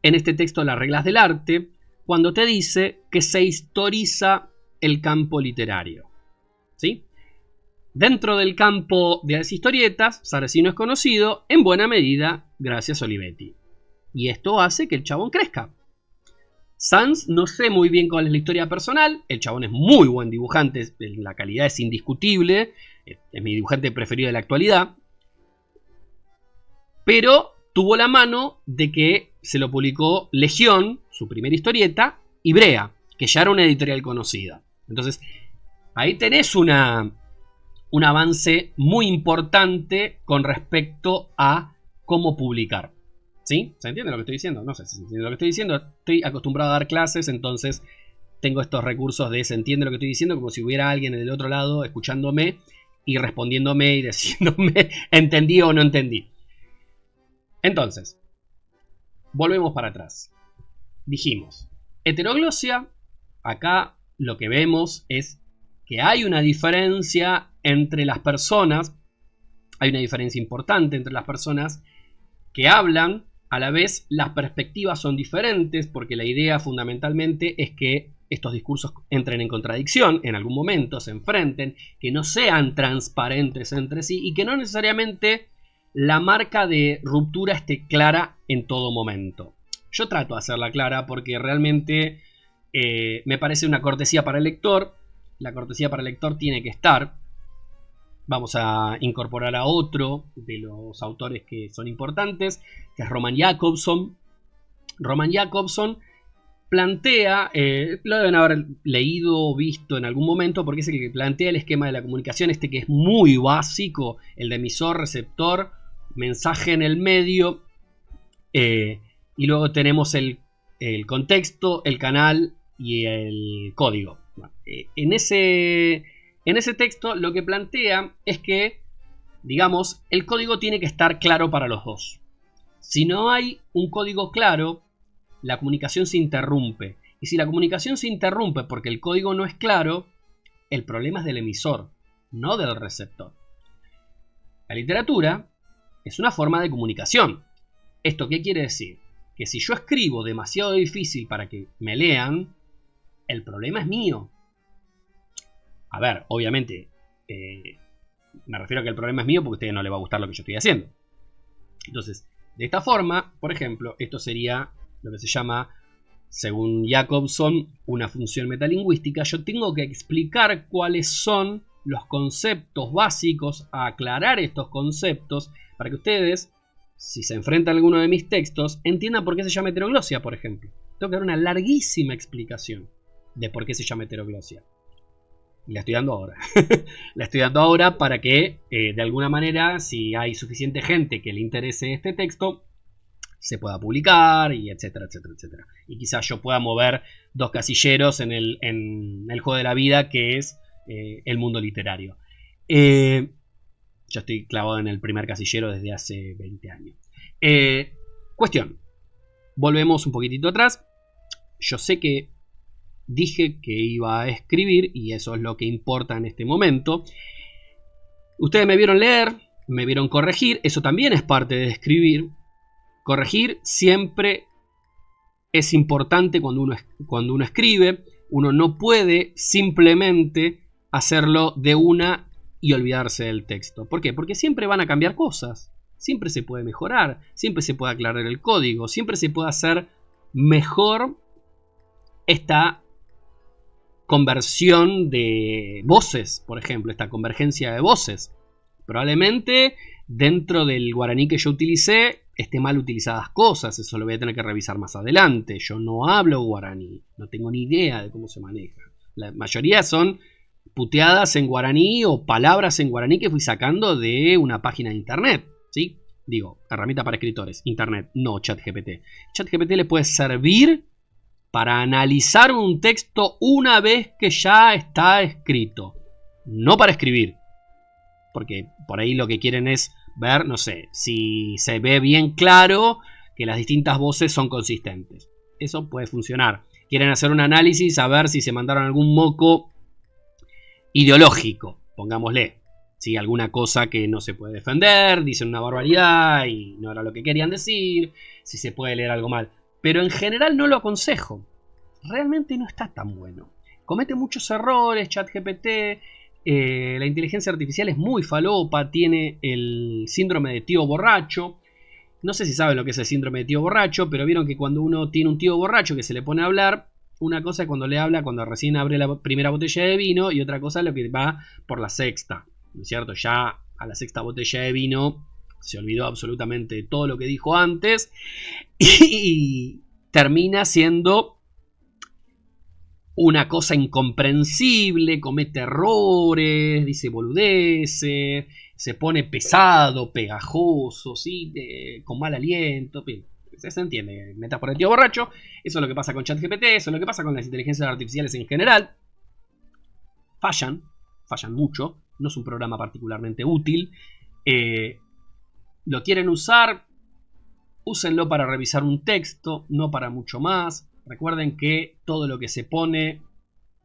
en este texto Las reglas del arte, cuando te dice que se historiza el campo literario. ¿Sí? Dentro del campo de las historietas, Saracino es conocido en buena medida gracias a Olivetti. Y esto hace que el chabón crezca. Sanz no sé muy bien cuál es la historia personal. El chabón es muy buen dibujante, la calidad es indiscutible. Es mi dibujante preferido de la actualidad. Pero tuvo la mano de que se lo publicó Legión, su primera historieta, y Brea, que ya era una editorial conocida. Entonces, ahí tenés un avance muy importante con respecto a cómo publicar. ¿Sí? ¿Se entiende lo que estoy diciendo? No sé si se entiende lo que estoy diciendo. Estoy acostumbrado a dar clases, entonces tengo estos recursos de se entiende lo que estoy diciendo, como si hubiera alguien del otro lado escuchándome y respondiéndome y diciéndome entendí o no entendí. Entonces, volvemos para atrás. Dijimos, heteroglosia, acá lo que vemos es que hay una diferencia entre las personas, hay una diferencia importante entre las personas que hablan, a la vez las perspectivas son diferentes, porque la idea fundamentalmente es que estos discursos entren en contradicción, en algún momento se enfrenten, que no sean transparentes entre sí y que no necesariamente la marca de ruptura esté clara en todo momento. Yo trato de hacerla clara porque realmente me parece una cortesía para el lector. La cortesía para el lector tiene que estar. Vamos a incorporar a otro de los autores que son importantes, que es Roman Jakobson. Roman Jakobson plantea, lo deben haber leído o visto en algún momento, porque es el que plantea el esquema de la comunicación, este que es muy básico, el de emisor, receptor, mensaje en el medio, y luego tenemos el contexto, el canal y el código. Bueno, en ese texto lo que plantea es que, digamos, el código tiene que estar claro para los dos. Si no hay un código claro, la comunicación se interrumpe. Y si la comunicación se interrumpe porque el código no es claro, el problema es del emisor, no del receptor. La literatura es una forma de comunicación. ¿Esto qué quiere decir? Que si yo escribo demasiado difícil para que me lean, el problema es mío. A ver, obviamente, me refiero a que el problema es mío porque a ustedes no les va a gustar lo que yo estoy haciendo. Entonces, de esta forma, por ejemplo, esto sería lo que se llama, según Jakobson, una función metalingüística. Yo tengo que explicar cuáles son los conceptos básicos, a aclarar estos conceptos, para que ustedes, si se enfrentan a alguno de mis textos, entiendan por qué se llama heteroglosia, por ejemplo. Tengo que dar una larguísima explicación de por qué se llama heteroglosia. Y la estoy dando ahora. La estoy dando ahora para que, de alguna manera, si hay suficiente gente que le interese este texto, se pueda publicar, y etcétera, etcétera, etcétera. Y quizás yo pueda mover dos casilleros en el juego de la vida, que es el mundo literario. Yo estoy clavado en el primer casillero desde hace 20 años. Cuestión. Volvemos un poquitito atrás. Yo sé que dije que iba a escribir y eso es lo que importa en este momento. Ustedes me vieron leer, me vieron corregir. Eso también es parte de escribir. Corregir siempre es importante cuando uno escribe. Uno no puede simplemente hacerlo de una y olvidarse del texto. ¿Por qué? Porque siempre van a cambiar cosas. Siempre se puede mejorar. Siempre se puede aclarar el código. Siempre se puede hacer mejor esta conversión de voces, por ejemplo. Esta convergencia de voces. Probablemente dentro del guaraní que yo utilicé esté mal utilizadas cosas. Eso lo voy a tener que revisar más adelante. Yo no hablo guaraní. No tengo ni idea de cómo se maneja. La mayoría son puteadas en guaraní o palabras en guaraní que fui sacando de una página de internet, ¿sí? Digo, herramienta para escritores, internet, no ChatGPT. ChatGPT le puede servir para analizar un texto una vez que ya está escrito, no para escribir. Porque por ahí lo que quieren es ver, no sé, si se ve bien claro que las distintas voces son consistentes. Eso puede funcionar. Quieren hacer un análisis a ver si se mandaron algún moco ideológico, pongámosle. ¿Sí? Alguna cosa que no se puede defender, dicen una barbaridad y no era lo que querían decir, si se puede leer algo mal. Pero en general no lo aconsejo. Realmente no está tan bueno. Comete muchos errores, ChatGPT. La inteligencia artificial es muy falopa, tiene el síndrome de tío borracho. No sé si saben lo que es el síndrome de tío borracho, pero vieron que cuando uno tiene un tío borracho que se le pone a hablar, una cosa es cuando le habla cuando recién abre la primera botella de vino y otra cosa es lo que va por la sexta, ¿no es cierto? Ya a la sexta botella de vino se olvidó absolutamente todo lo que dijo antes y termina siendo una cosa incomprensible, comete errores, dice boludeces, se pone pesado, pegajoso, ¿sí? Con mal aliento, se entiende, metas por el tío borracho. Eso es lo que pasa con ChatGPT, eso es lo que pasa con las inteligencias artificiales en general. Fallan mucho, no es un programa particularmente útil. Lo quieren usar, úsenlo para revisar un texto, no para mucho más. Recuerden que todo lo que se pone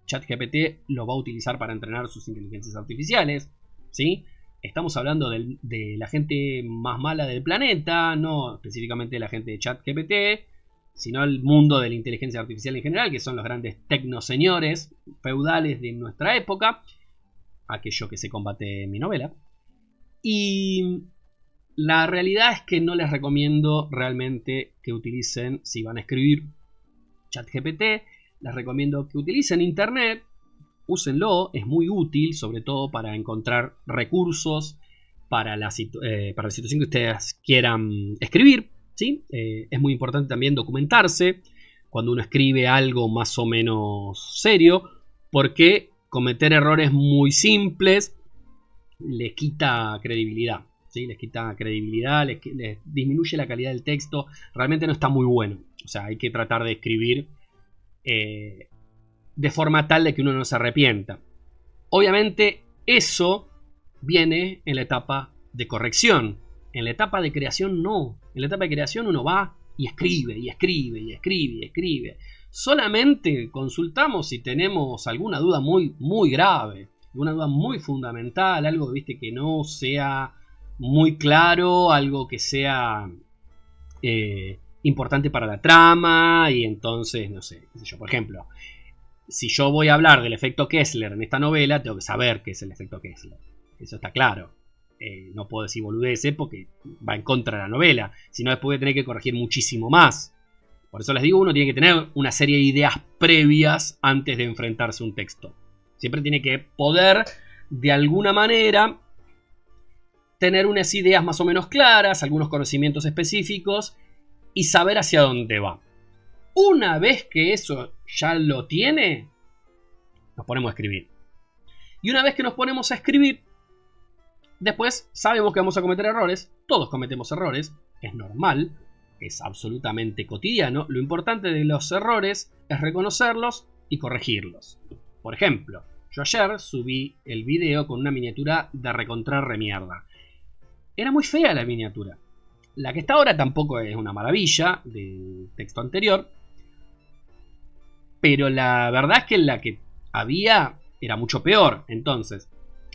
ChatGPT lo va a utilizar para entrenar sus inteligencias artificiales, ¿sí? Estamos hablando de la gente más mala del planeta, no específicamente de la gente de ChatGPT, sino el mundo de la inteligencia artificial en general, que son los grandes tecnoseñores feudales de nuestra época, aquello que se combate en mi novela. Y la realidad es que no les recomiendo realmente que utilicen, si van a escribir ChatGPT, les recomiendo que utilicen internet. Úsenlo, es muy útil, sobre todo para encontrar recursos para la situación que ustedes quieran escribir, ¿sí? Es muy importante también documentarse cuando uno escribe algo más o menos serio, porque cometer errores muy simples les quita credibilidad, ¿sí? Les quita credibilidad, les disminuye la calidad del texto, realmente no está muy bueno. O sea, hay que tratar de escribir de forma tal de que uno no se arrepienta. Obviamente eso viene en la etapa de corrección. En la etapa de creación no. En la etapa de creación uno va y escribe, y escribe, y escribe, y escribe. Solamente consultamos si tenemos alguna duda muy, muy grave, alguna duda muy fundamental, algo, viste, que no sea muy claro, algo que sea importante para la trama, y entonces, no sé, qué sé yo, por ejemplo, si yo voy a hablar del efecto Kessler en esta novela, tengo que saber qué es el efecto Kessler. Eso está claro. No puedo decir boludeces porque va en contra de la novela. Si no, después voy a tener que corregir muchísimo más. Por eso les digo, uno tiene que tener una serie de ideas previas antes de enfrentarse a un texto. Siempre tiene que poder, de alguna manera, tener unas ideas más o menos claras, algunos conocimientos específicos y saber hacia dónde va. Una vez que eso ya lo tiene, nos ponemos a escribir. Y una vez que nos ponemos a escribir, después sabemos que vamos a cometer errores. Todos cometemos errores, es normal, es absolutamente cotidiano. Lo importante de los errores es reconocerlos y corregirlos. Por ejemplo, yo ayer subí el video con una miniatura de recontra remierda. Era muy fea la miniatura. La que está ahora tampoco es una maravilla del texto anterior, pero la verdad es que la que había era mucho peor. Entonces,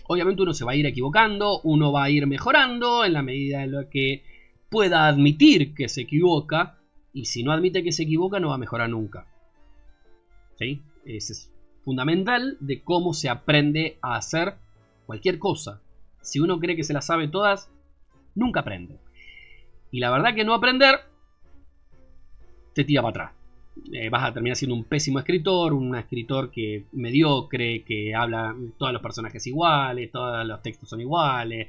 obviamente uno se va a ir equivocando, uno va a ir mejorando en la medida en la que pueda admitir que se equivoca, y si no admite que se equivoca no va a mejorar nunca. ¿Sí? Ese es fundamental de cómo se aprende a hacer cualquier cosa. Si uno cree que se las sabe todas, nunca aprende. Y la verdad que no aprender te tira para atrás. Vas a terminar siendo un pésimo escritor, un escritor que mediocre, que habla todos los personajes iguales, todos los textos son iguales.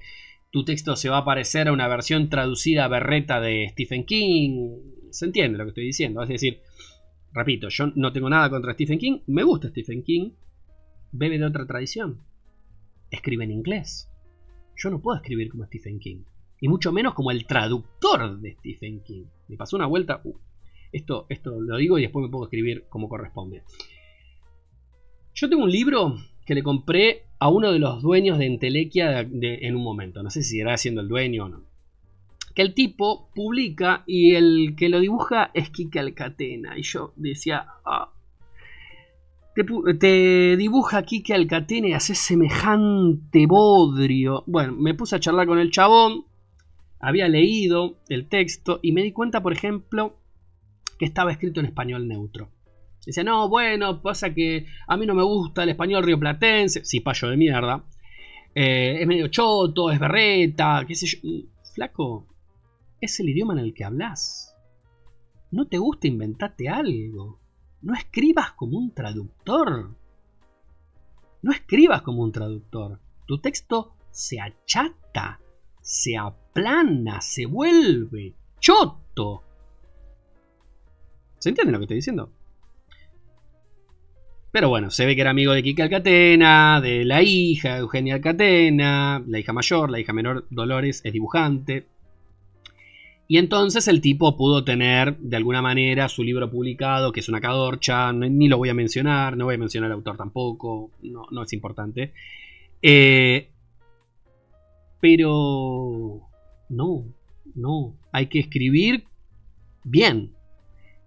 Tu texto se va a parecer a una versión traducida berreta de Stephen King. ¿Se entiende lo que estoy diciendo? Es decir, repito, yo no tengo nada contra Stephen King, me gusta Stephen King, bebe de otra tradición, escribe en inglés. Yo no puedo escribir como Stephen King, y mucho menos como el traductor de Stephen King. Me pasó una vuelta, esto lo digo y después me puedo escribir como corresponde. Yo tengo un libro que le compré a uno de los dueños de Entelequia en un momento, no sé si será siendo el dueño o no, que el tipo publica y el que lo dibuja es Quique Alcatena, y yo decía, te dibuja Quique Alcatena y haces semejante bodrio. Bueno, me puse a charlar con el chabón, había leído el texto y me di cuenta, por ejemplo, que estaba escrito en español neutro. Dice, no, bueno, pasa que a mí no me gusta el español rioplatense, cipayo de mierda, es medio choto, es berreta, qué sé yo. Flaco, es el idioma en el que hablas. No te gusta, inventate algo. No escribas como un traductor. No escribas como un traductor. Tu texto se achata, se aplana, se vuelve choto. ¿Se entiende lo que estoy diciendo? Pero bueno, se ve que era amigo de Quique Alcatena, de la hija, Eugenia Alcatena, la hija mayor, la hija menor, Dolores, es dibujante. Y entonces el tipo pudo tener, de alguna manera, su libro publicado, que es una cadorcha, ni lo voy a mencionar, no voy a mencionar al autor tampoco, no es importante. Pero no, hay que escribir bien.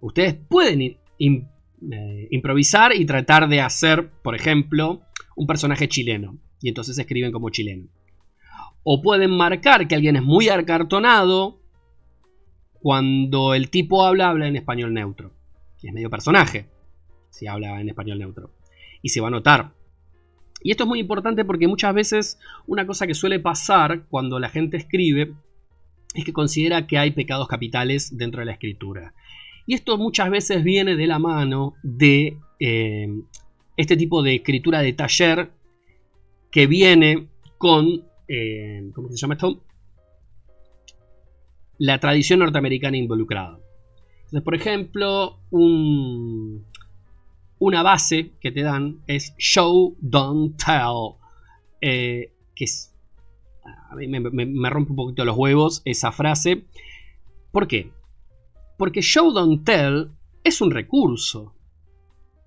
Ustedes pueden improvisar y tratar de hacer, por ejemplo, un personaje chileno, y entonces escriben como chileno. O pueden marcar que alguien es muy acartonado cuando el tipo habla en español neutro. Y es medio personaje si habla en español neutro. Y se va a notar. Y esto es muy importante porque muchas veces una cosa que suele pasar cuando la gente escribe es que considera que hay pecados capitales dentro de la escritura. Y esto muchas veces viene de la mano de este tipo de escritura de taller que viene con, ¿cómo se llama esto? La tradición norteamericana involucrada. Entonces, por ejemplo, una base que te dan es show, don't tell. Que es, a mí me rompe un poquito los huevos esa frase. ¿Por qué? Porque show, don't tell es un recurso.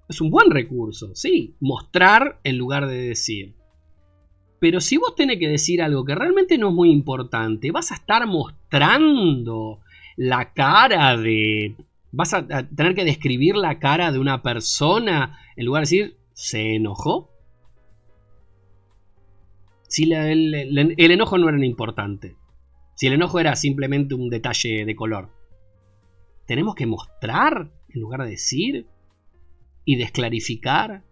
Es un buen recurso, sí. Mostrar en lugar de decir. Pero si vos tenés que decir algo que realmente no es muy importante, vas a estar mostrando la cara de... Vas a tener que describir la cara de una persona en lugar de decir, ¿se enojó? Si el enojo no era importante. Si el enojo era simplemente un detalle de color. Tenemos que mostrar en lugar de decir y desclarificar.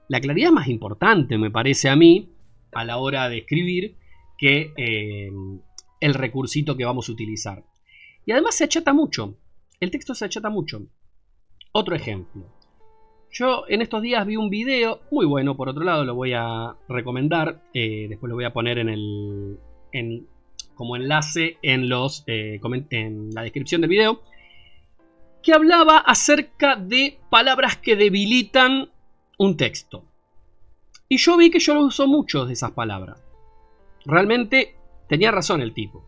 La claridad es más importante, me parece a mí, a la hora de escribir, que el recursito que vamos a utilizar. Y además se achata mucho. El texto se achata mucho. Otro ejemplo. Yo en estos días vi un video muy bueno, por otro lado lo voy a recomendar. Después lo voy a poner como enlace en la descripción del video. Que hablaba acerca de palabras que debilitan un texto. Y yo vi que yo lo uso mucho de esas palabras. Realmente tenía razón el tipo.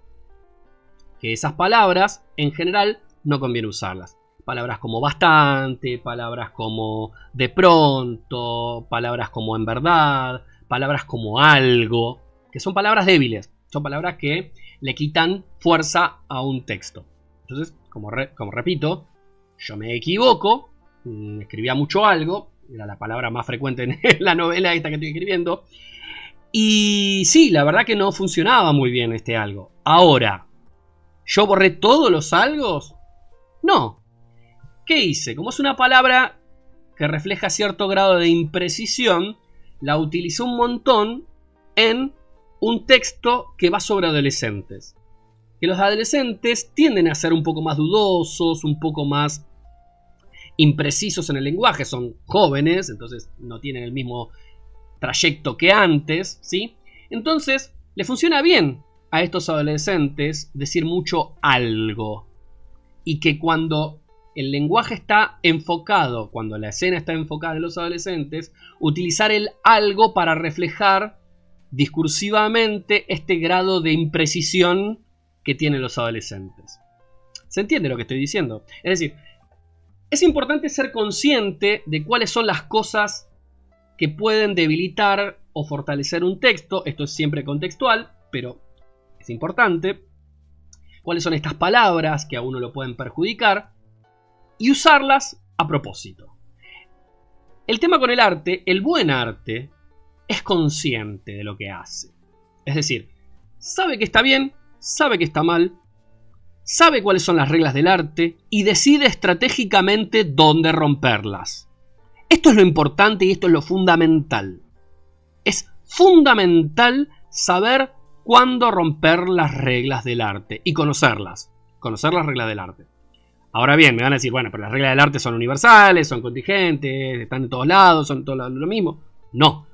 Que esas palabras, en general, no conviene usarlas. Palabras como bastante, palabras como de pronto, palabras como en verdad, palabras como algo, que son palabras débiles. Son palabras que le quitan fuerza a un texto. Entonces, como repito, yo me equivoco, escribía mucho algo, era la palabra más frecuente en la novela esta que estoy escribiendo, y sí, la verdad que no funcionaba muy bien este algo. Ahora, ¿yo borré todos los algos? No. ¿Qué hice? Como es una palabra que refleja cierto grado de imprecisión, la utilicé un montón en un texto que va sobre adolescentes. Que los adolescentes tienden a ser un poco más dudosos, un poco más imprecisos en el lenguaje, son jóvenes, entonces no tienen el mismo trayecto que antes, ¿sí? Entonces, le funciona bien a estos adolescentes decir mucho algo. Y que cuando el lenguaje está enfocado, cuando la escena está enfocada en los adolescentes, utilizar el algo para reflejar discursivamente este grado de imprecisión que tienen los adolescentes. ¿Se entiende lo que estoy diciendo? Es decir, es importante ser consciente de cuáles son las cosas que pueden debilitar o fortalecer un texto. Esto es siempre contextual, pero es importante. Cuáles son estas palabras que a uno lo pueden perjudicar y usarlas a propósito. El tema con el arte, el buen arte, es consciente de lo que hace. Es decir, sabe que está bien, sabe que está mal, sabe cuáles son las reglas del arte y decide estratégicamente dónde romperlas. Esto es lo importante y esto es lo fundamental. Es fundamental saber cuándo romper las reglas del arte y conocerlas. Conocer las reglas del arte. Ahora bien, me van a decir, bueno, pero las reglas del arte son universales, son contingentes, están en todos lados, son en todos lados lo mismo. No.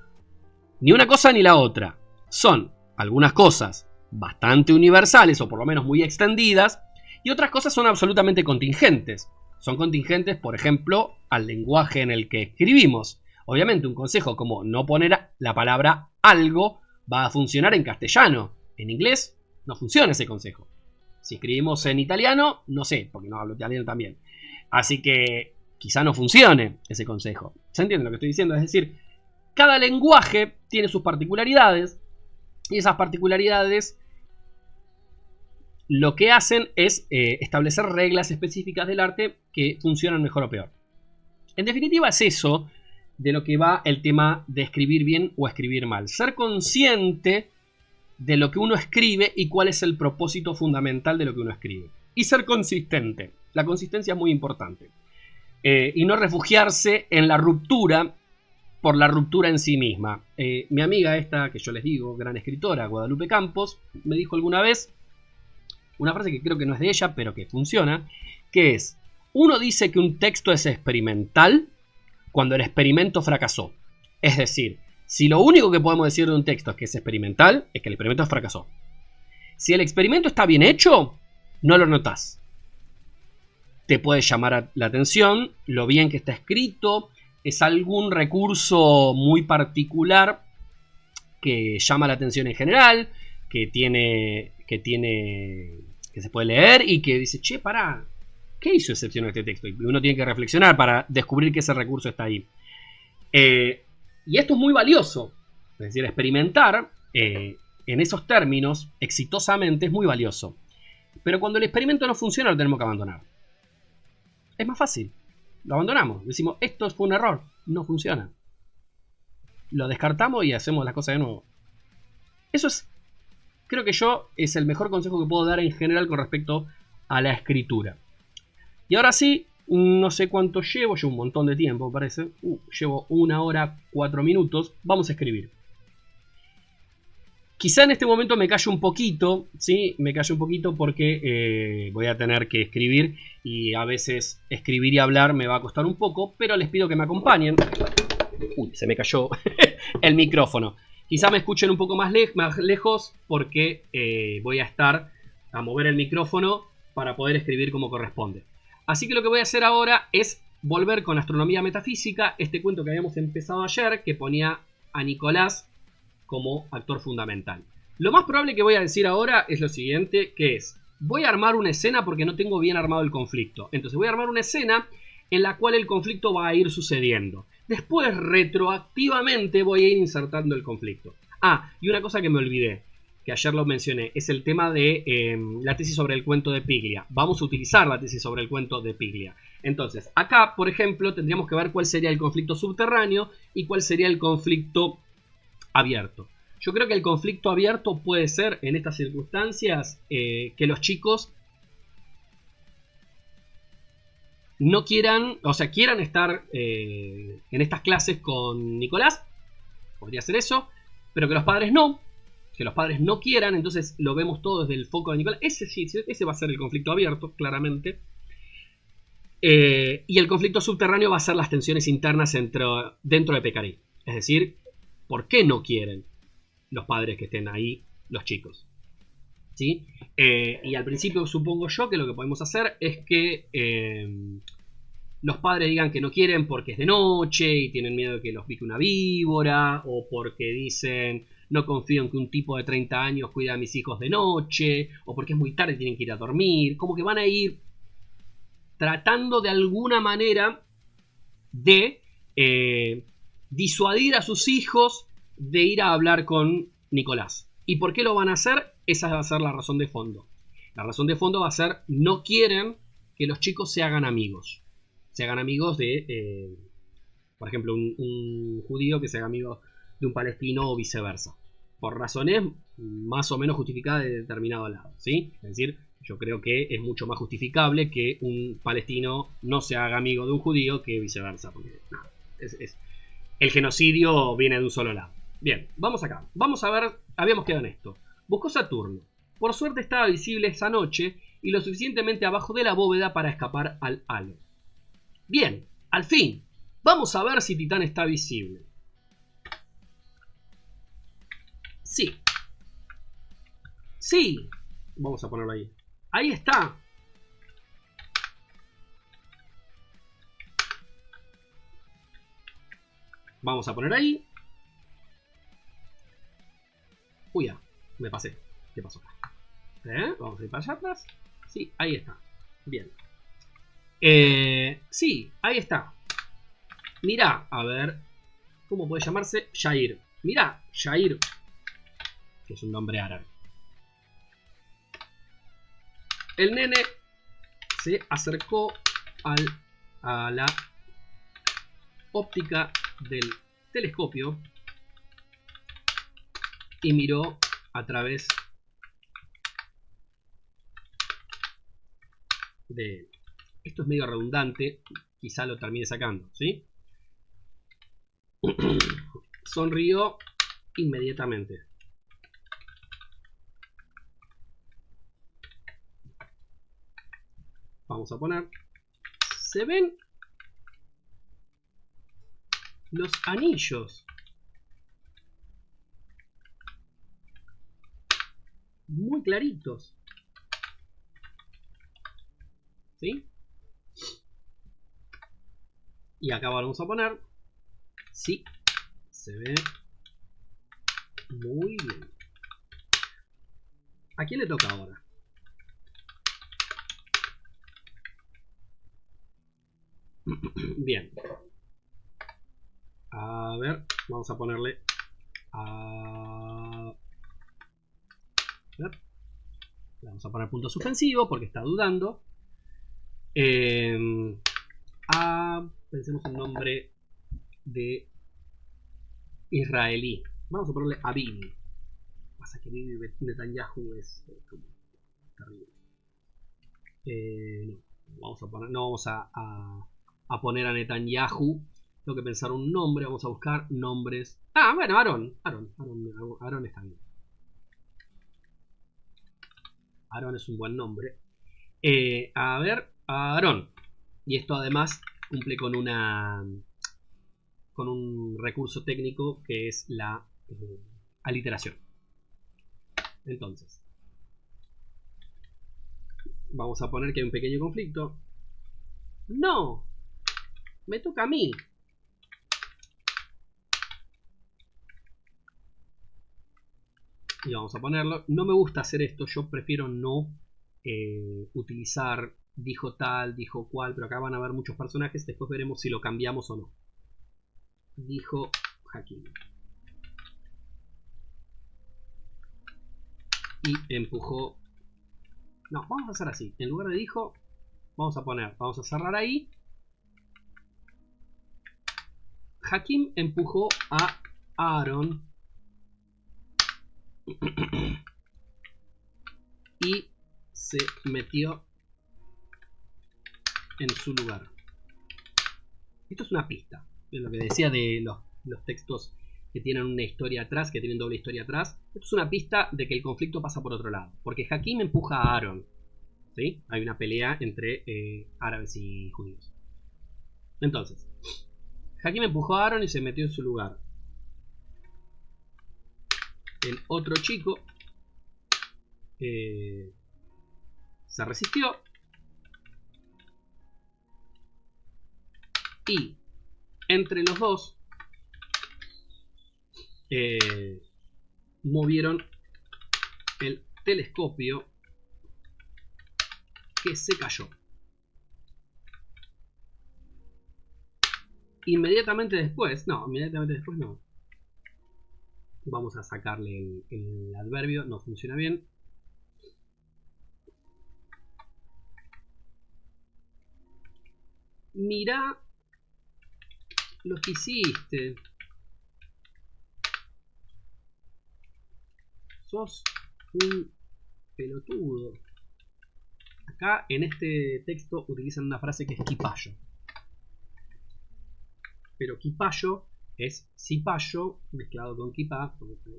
Ni una cosa ni la otra. Son algunas cosas bastante universales o por lo menos muy extendidas y otras cosas son absolutamente contingentes. Son contingentes, por ejemplo, al lenguaje en el que escribimos. Obviamente un consejo como no poner la palabra algo va a funcionar en castellano. En inglés no funciona ese consejo. Si escribimos en italiano, no sé, porque no hablo italiano también. Así que quizá no funcione ese consejo. ¿Se entiende lo que estoy diciendo? Es decir, cada lenguaje tiene sus particularidades y esas particularidades lo que hacen es establecer reglas específicas del arte que funcionan mejor o peor. En definitiva es eso de lo que va el tema de escribir bien o escribir mal. Ser consciente de lo que uno escribe y cuál es el propósito fundamental de lo que uno escribe. Y ser consistente. La consistencia es muy importante. Y no refugiarse en la ruptura por la ruptura en sí misma. Mi amiga esta, que yo les digo, gran escritora, Guadalupe Campos, me dijo alguna vez una frase que creo que no es de ella, pero que funciona, que es: uno dice que un texto es experimental cuando el experimento fracasó. Es decir, si lo único que podemos decir de un texto es que es experimental, es que el experimento fracasó. Si el experimento está bien hecho, no lo notás. Te puede llamar la atención lo bien que está escrito, es algún recurso muy particular que llama la atención en general, que se puede leer y que dice, che, pará, ¿qué hizo excepción a este texto? Y uno tiene que reflexionar para descubrir que ese recurso está ahí. Y esto es muy valioso. Es decir, experimentar en esos términos exitosamente es muy valioso. Pero cuando el experimento no funciona, lo tenemos que abandonar. Es más fácil. Lo abandonamos. Decimos, esto fue un error. No funciona. Lo descartamos y hacemos las cosas de nuevo. Eso es, creo que es el mejor consejo que puedo dar en general con respecto a la escritura. Y ahora sí, no sé cuánto llevo un montón de tiempo, parece. Llevo 1 hora 4 minutos. Vamos a escribir. Quizá en este momento me callo un poquito, ¿sí? Me callo un poquito porque voy a tener que escribir y a veces escribir y hablar me va a costar un poco, pero les pido que me acompañen. Uy, se me cayó el micrófono. Quizá me escuchen un poco más lejos porque voy a estar a mover el micrófono para poder escribir como corresponde. Así que lo que voy a hacer ahora es volver con Astronomía Metafísica, este cuento que habíamos empezado ayer, que ponía a Nicolás como actor fundamental. Lo más probable que voy a decir ahora es lo siguiente, que es, voy a armar una escena porque no tengo bien armado el conflicto. Entonces voy a armar una escena en la cual el conflicto va a ir sucediendo. Después, retroactivamente, voy a ir insertando el conflicto. Ah, y una cosa que me olvidé. que ayer lo mencioné, es el tema de la tesis sobre el cuento de Piglia. Vamos a utilizar la tesis sobre el cuento de Piglia. Entonces, acá, por ejemplo, tendríamos que ver cuál sería el conflicto subterráneo y cuál sería el conflicto abierto. Yo creo que el conflicto abierto puede ser, en estas circunstancias, que los chicos no quieran, o sea, quieran estar en estas clases con Nicolás, podría ser eso, pero que los padres no, que los padres no quieran, entonces lo vemos todo desde el foco de Nicolás. Ese sí, ese va a ser el conflicto abierto, claramente. Y el conflicto subterráneo va a ser las tensiones internas dentro de Pecarí. Es decir, ¿por qué no quieren los padres que estén ahí, los chicos? ¿Sí? Y al principio supongo yo que lo que podemos hacer es que los padres digan que no quieren porque es de noche y tienen miedo de que los pique una víbora, o porque dicen no confío en que un tipo de 30 años cuide a mis hijos de noche, o porque es muy tarde y tienen que ir a dormir. Como que van a ir tratando de alguna manera de disuadir a sus hijos de ir a hablar con Nicolás. ¿Y por qué lo van a hacer? Esa va a ser la razón de fondo. La razón de fondo va a ser, no quieren que los chicos se hagan amigos. Se hagan amigos de, por ejemplo, un judío que se haga amigo de un palestino o viceversa. Por razones más o menos justificadas de determinado lado, ¿sí? Es decir, yo creo que es mucho más justificable que un palestino no se haga amigo de un judío que viceversa. Porque no, el genocidio viene de un solo lado. Bien, vamos acá. Vamos a ver, habíamos quedado en esto. Buscó Saturno. Por suerte estaba visible esa noche y lo suficientemente abajo de la bóveda para escapar al halo. Bien, al fin. Vamos a ver si Titán está visible. Sí. Sí. Vamos a ponerlo ahí. Ahí está. Vamos a poner ahí. Uy, ya. Me pasé. ¿Qué pasó acá? Vamos a ir para allá atrás. Sí, ahí está. Bien. Sí, ahí está. Mirá, a ver. ¿Cómo puede llamarse? Jair. Mirá, Jair. Que es un nombre árabe. El nene se acercó a la óptica del telescopio y miró a través de... Esto es medio redundante, quizá lo termine sacando, ¿sí? Sonrió inmediatamente. Vamos a poner... ¿Se ven los anillos? Muy claritos. ¿Sí? Y acá vamos a poner... Sí, se ve muy bien. ¿A quién le toca ahora? Bien. A ver, vamos a ponerle... Vamos a poner punto suspensivo porque está dudando. Pensemos un nombre de israelí. Vamos a ponerle a Bibi. Pasa que Bibi Netanyahu es como terrible. No vamos a poner a Netanyahu. Tengo que pensar un nombre. Vamos a buscar nombres. Ah, bueno, Aarón está bien. Aarón es un buen nombre. A ver, Aarón. Y esto además cumple con un recurso técnico que es la aliteración. Entonces, vamos a poner que hay un pequeño conflicto. ¡No! Me toca a mí. Y vamos a ponerlo. No me gusta hacer esto. Yo prefiero no utilizar dijo tal, dijo cual. Pero acá van a haber muchos personajes. Después veremos si lo cambiamos o no. Dijo Hakim. y empujó. No, vamos a hacer así. En lugar de dijo, vamos a cerrar ahí. Hakim empujó a Aaron y se metió en su lugar. Esto es una pista. Es lo que decía de los textos que tienen una historia atrás, que tienen doble historia atrás. Esto es una pista de que el conflicto pasa por otro lado. Porque Hakim empuja a Aaron. ¿Sí? Hay una pelea entre árabes y judíos. Entonces, Hakim empujó a Aaron y se metió en su lugar. El otro chico se resistió y entre los dos movieron el telescopio, que se cayó. Inmediatamente después no. Vamos a sacarle el adverbio, no funciona bien. Mirá lo que hiciste. Sos un pelotudo. Acá en este texto utilizan una frase que es kipayo. Pero kipayo es cipayo mezclado con kipá,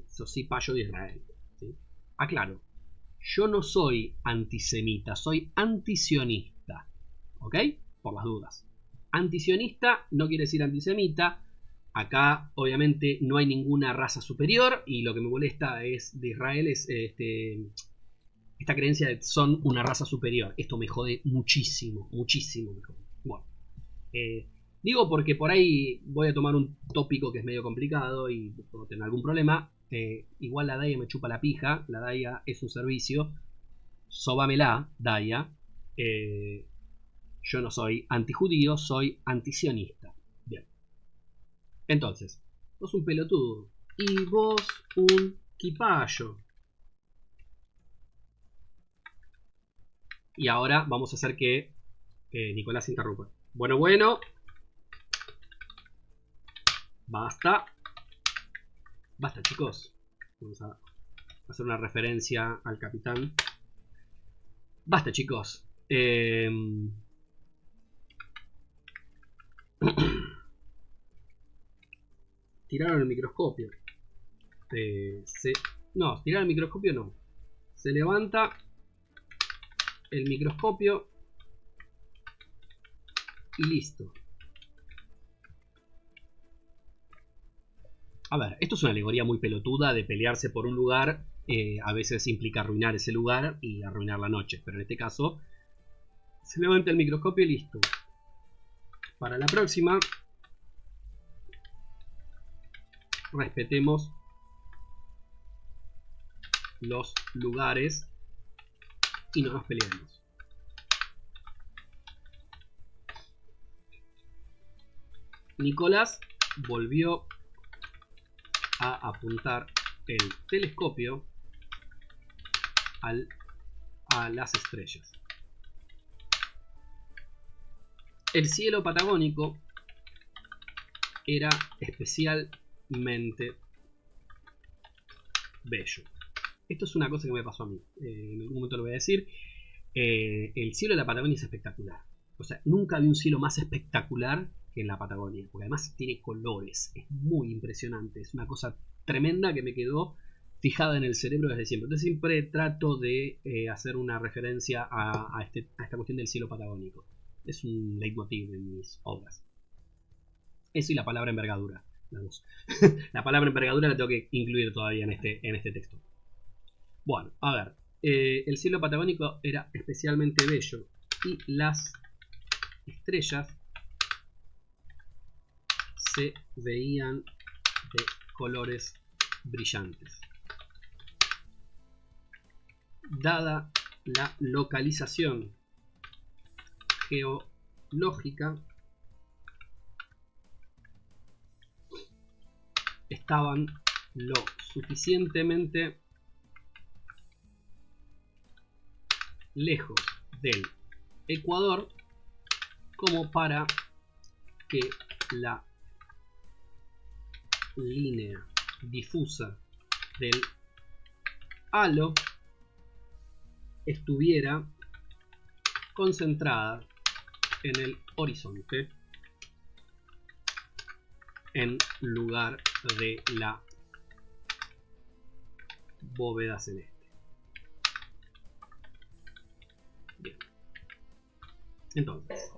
sos cipayo de Israel. ¿Sí? Aclaro, yo no soy antisemita, soy antisionista. ¿Ok? Por las dudas. Antisionista no quiere decir antisemita. Acá obviamente no hay ninguna raza superior y lo que me molesta es de Israel es esta creencia de que son una raza superior. Esto me jode muchísimo, muchísimo me jode. Bueno, digo porque por ahí voy a tomar un tópico que es medio complicado y puedo tener algún problema. Igual la DAIA me chupa la pija. La DAIA es un servicio. Sóbamela, DAIA. Yo no soy antijudío, soy antisionista. Bien. Entonces, vos un pelotudo y vos un kipayo. Y ahora vamos a hacer que Nicolás interrumpa. Bueno. Basta. Basta, chicos. Vamos a hacer una referencia al capitán. Basta, chicos. Tiraron el microscopio. No, tiraron el microscopio no. Se levanta el microscopio y listo. A ver, esto es una alegoría muy pelotuda de pelearse por un lugar. A veces implica arruinar ese lugar y arruinar la noche. Pero en este caso, se levanta el microscopio y listo. Para la próxima, respetemos los lugares y no nos peleemos. Nicolás volvió a apuntar el telescopio a las estrellas. El cielo patagónico era especialmente bello. Esto es una cosa que me pasó a mí. En algún momento lo voy a decir. El cielo de la Patagonia es espectacular. O sea, nunca vi un cielo más espectacular que en la Patagonia. Porque además tiene colores. Es muy impresionante. Es una cosa tremenda que me quedó fijada en el cerebro desde siempre. Entonces siempre trato de hacer una referencia a esta cuestión del cielo patagónico. Es un leitmotiv en mis obras. Eso y la palabra envergadura. Las dos. La palabra envergadura la tengo que incluir todavía en este texto. Bueno, a ver. El cielo patagónico era especialmente bello y las estrellas se veían de colores brillantes. Dada la localización geológica, estaban lo suficientemente lejos del ecuador como para que la línea difusa del halo estuviera concentrada en el horizonte en lugar de la bóveda celeste. Bien. Entonces,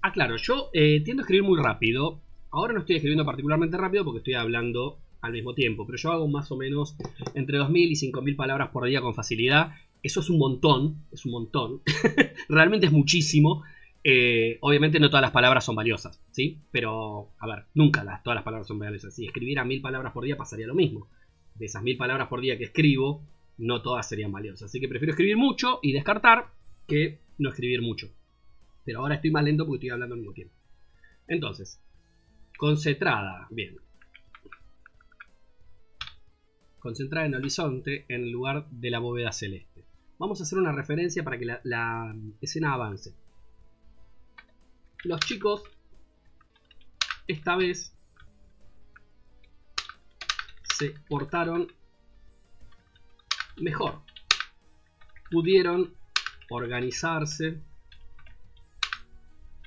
aclaro, yo tiendo a escribir muy rápido. Ahora no estoy escribiendo particularmente rápido porque estoy hablando al mismo tiempo, pero yo hago más o menos entre 2000 y 5000 palabras por día con facilidad. Eso es un montón, es un montón. Realmente es muchísimo. Obviamente no todas las palabras son valiosas, ¿sí? Pero, a ver, nunca todas las palabras son valiosas. Si escribiera 1000 palabras por día pasaría lo mismo. De esas 1000 palabras por día que escribo, no todas serían valiosas. Así que prefiero escribir mucho y descartar que no escribir mucho. Pero ahora estoy más lento porque estoy hablando al mismo tiempo. Entonces, concentrada, bien. Concentrada en el horizonte en lugar de la bóveda celeste. Vamos a hacer una referencia para que la escena avance. Los chicos, esta vez, se portaron mejor. Pudieron organizarse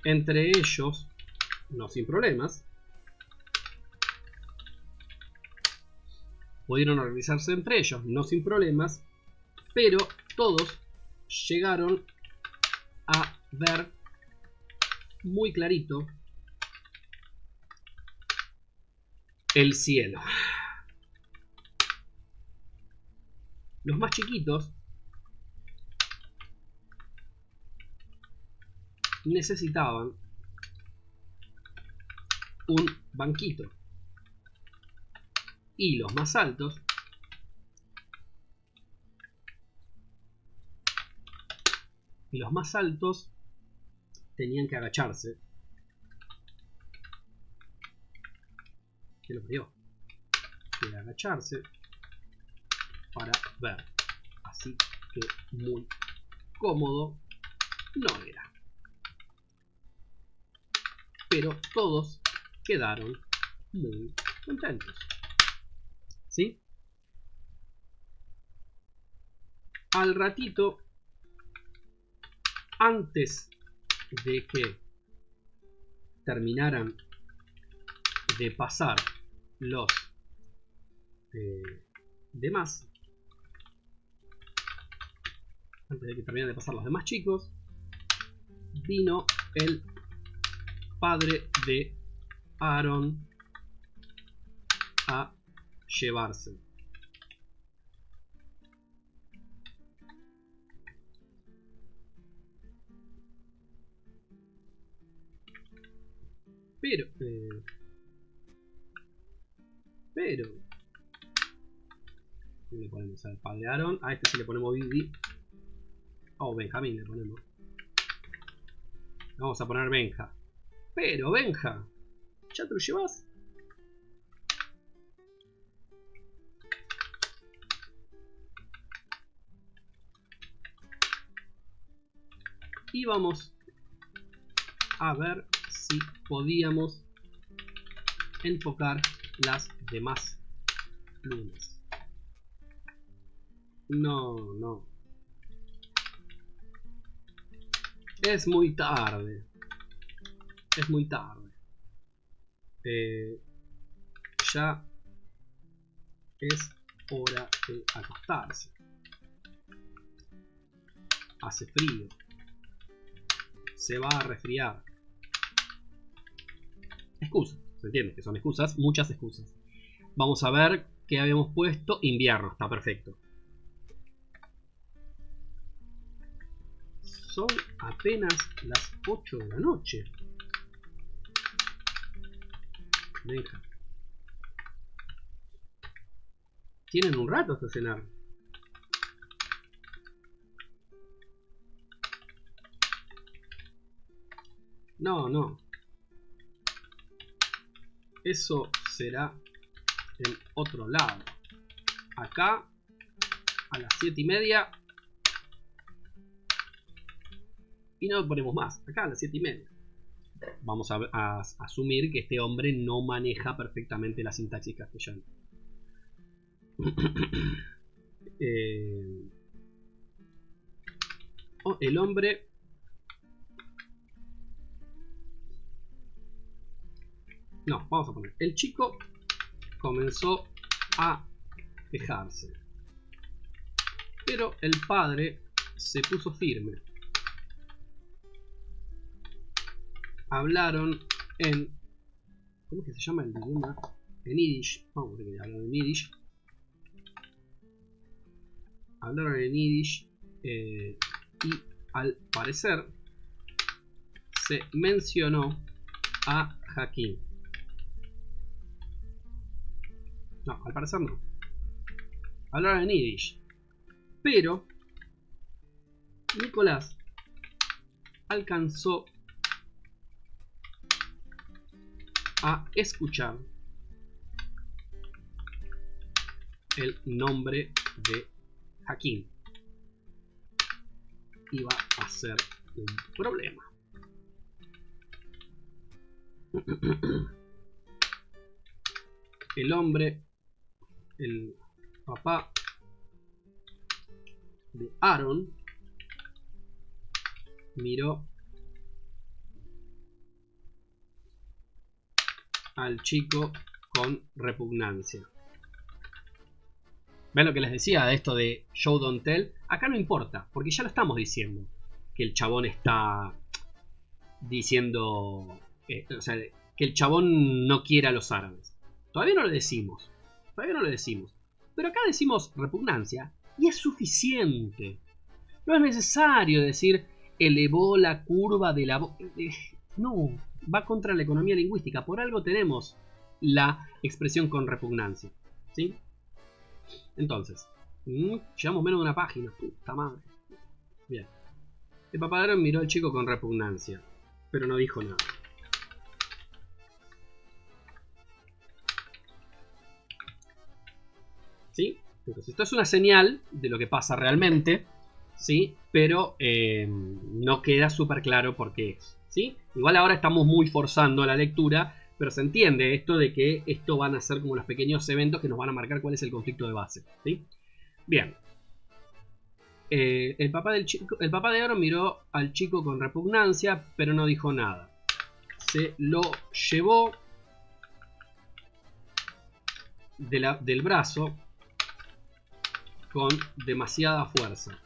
entre ellos, no sin problemas. Pudieron organizarse entre ellos, no sin problemas, pero todos llegaron a ver muy clarito el cielo. Los más chiquitos necesitaban un banquito y los más altos tenían que agacharse. ¿Qué lo vio? Que agacharse para ver. Así que muy cómodo no era. Pero todos quedaron muy contentos. ¿Sí? Al ratito, antes de que terminaran de pasar los demás, chicos, vino el padre de Aaron a llevarse. Pero le ponemos al padre Aaron, a este sí le ponemos Bibi. O Benjamín le ponemos. Vamos a poner Benja. Pero Benja, ¿ya te lo llevas? Y vamos a ver si podíamos enfocar las demás lunas. No. Es muy tarde. Ya es hora de acostarse. Hace frío. Se va a resfriar. Excusas. ¿Se entiende? Que son excusas. Muchas excusas. Vamos a ver qué habíamos puesto. Invierno. Está perfecto. Son apenas las 8 de la noche. Venga. Tienen un rato hasta cenar. No. Eso será en otro lado. Acá, a las 7:30, Y no ponemos más, acá a las 7:30. Vamos a asumir que este hombre no maneja perfectamente la sintaxis castellana. El hombre no, vamos a poner el chico comenzó a quejarse, pero el padre se puso firme. Hablaron en... ¿cómo es que se llama el idioma? En Yiddish. Vamos a ver que hablaron en Yiddish. Hablaron en Yiddish y al parecer se mencionó a Hakim. No, al parecer no. Hablaron en Yiddish. Pero Nicolás alcanzó a escuchar el nombre de Hakim. Iba a ser un problema. El hombre, el papá de Aaron, miró al chico con repugnancia. ¿Ven lo que les decía de esto de show don't tell? Acá no importa, porque ya lo estamos diciendo. Que el chabón está diciendo... o sea, que el chabón no quiere a los árabes. Todavía no lo decimos. Pero acá decimos repugnancia y es suficiente. No es necesario decir elevó la curva de la... no, va contra la economía lingüística. Por algo tenemos la expresión con repugnancia. ¿Sí? Entonces, llevamos menos de una página. Puta madre. Bien. El papá de Aaron miró al chico con repugnancia, pero no dijo nada. ¿Sí? Entonces, esto es una señal de lo que pasa realmente, ¿sí? Pero no queda súper claro por qué es, ¿sí? Igual ahora estamos muy forzando la lectura, pero se entiende esto de que esto van a ser como los pequeños eventos que nos van a marcar cuál es el conflicto de base, ¿sí? Bien. El papá de Aaron miró al chico con repugnancia, pero no dijo nada. Se lo llevó del brazo con demasiada fuerza.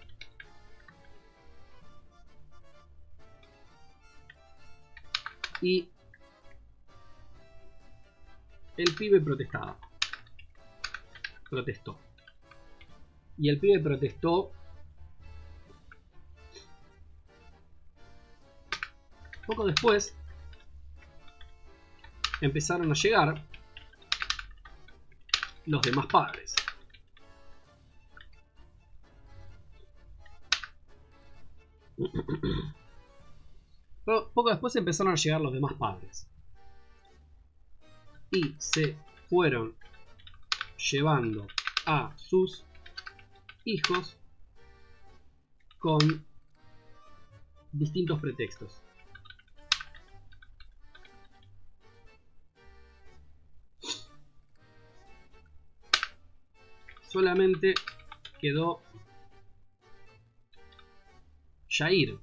Y el pibe protestó. Y el pibe protestó. Poco después empezaron a llegar los demás padres. Poco después empezaron a llegar los demás padres. Y se fueron llevando a sus hijos con distintos pretextos. Solamente quedó Yair,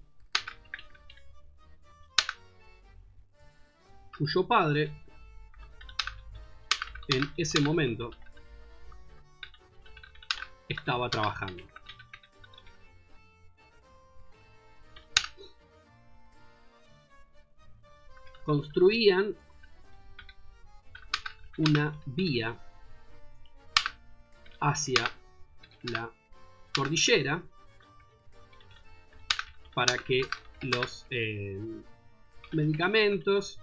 cuyo padre en ese momento estaba trabajando. Construían una vía hacia la cordillera para que los medicamentos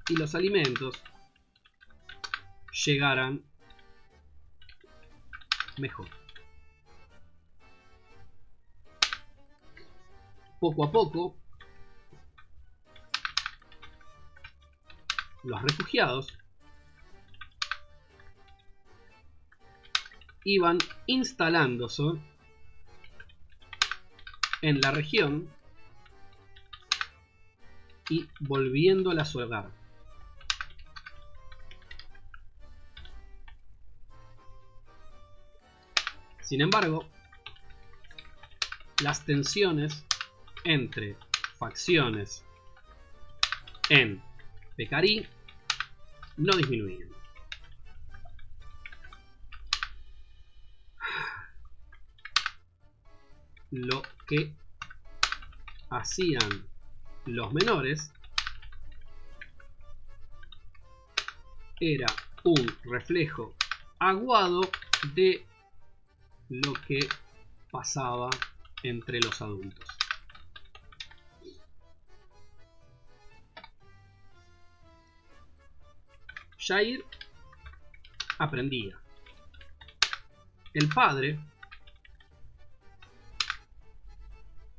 y los alimentos llegaran mejor. Poco a poco, los refugiados iban instalándose en la región y volviéndola a su hogar. Sin embargo, las tensiones entre facciones en Pekarí no disminuían. Lo que hacían los menores era un reflejo agudo de lo que pasaba entre los adultos. Jair aprendía. El padre,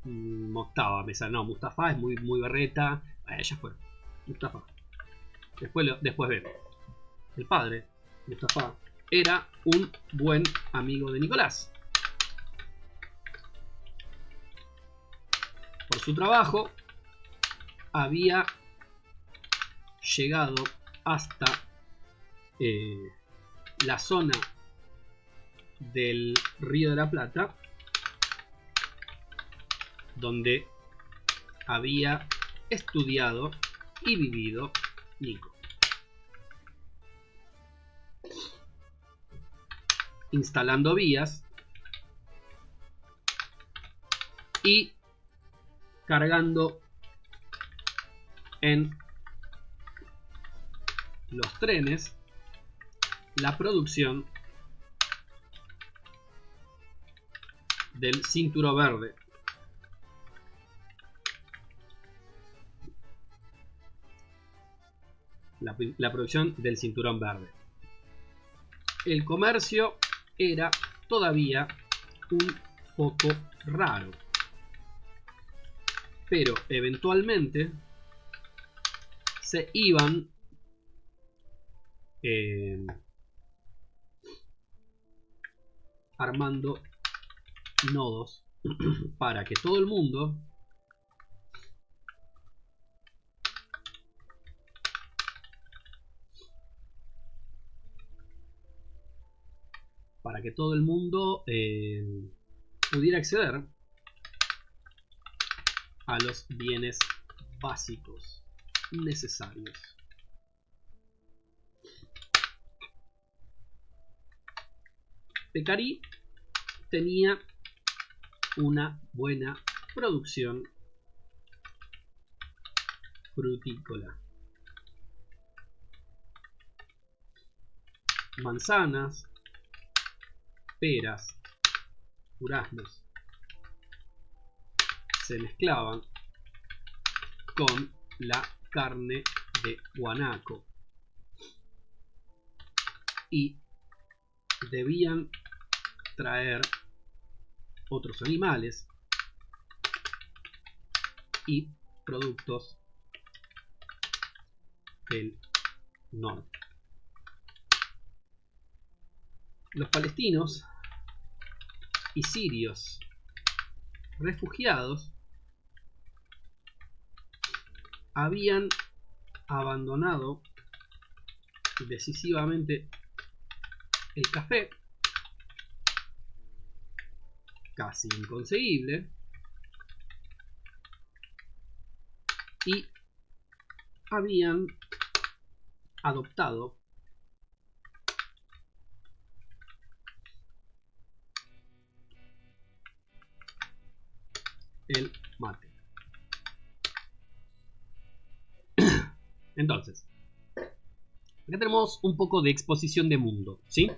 Mustafa es muy berreta. Ya fue. Mustafa. Después vemos. El padre, Mustafa, era un buen amigo de Nicolás. Por su trabajo, había llegado hasta la zona del Río de la Plata, donde había estudiado y vivido Nico. Instalando vías y cargando en los trenes la producción del cinturón verde. La producción del cinturón verde. El comercio era todavía un poco raro, pero eventualmente se iban armando nodos para que todo el mundo pudiera acceder a los bienes básicos necesarios. Pekarí tenía una buena producción frutícola. Manzanas, peras, duraznos se mezclaban con la carne de guanaco y debían traer otros animales y productos del norte. Los palestinos y sirios refugiados habían abandonado decisivamente el café, casi inconseguible, y habían adoptado el mate. Entonces, acá tenemos un poco de exposición de mundo, ¿sí?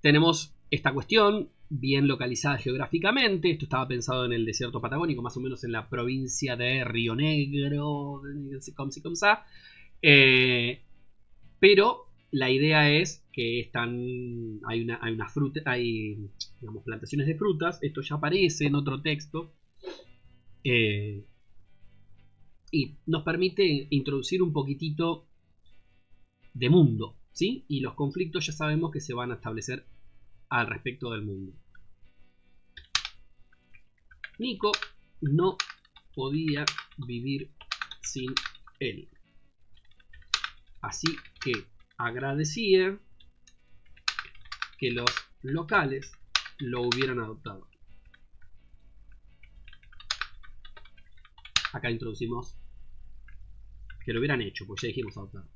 Tenemos esta cuestión bien localizada geográficamente. Esto estaba pensado en el desierto patagónico, más o menos en la provincia de Río Negro, pero la idea es que hay digamos, plantaciones de frutas. Esto ya aparece en otro texto y nos permite introducir un poquitito de mundo, ¿sí? Y los conflictos ya sabemos que se van a establecer al respecto del mundo. Nico no podía vivir sin él. Así que agradecía que los locales lo hubieran adoptado. Acá introducimos que lo hubieran hecho, pues ya dijimos adoptado.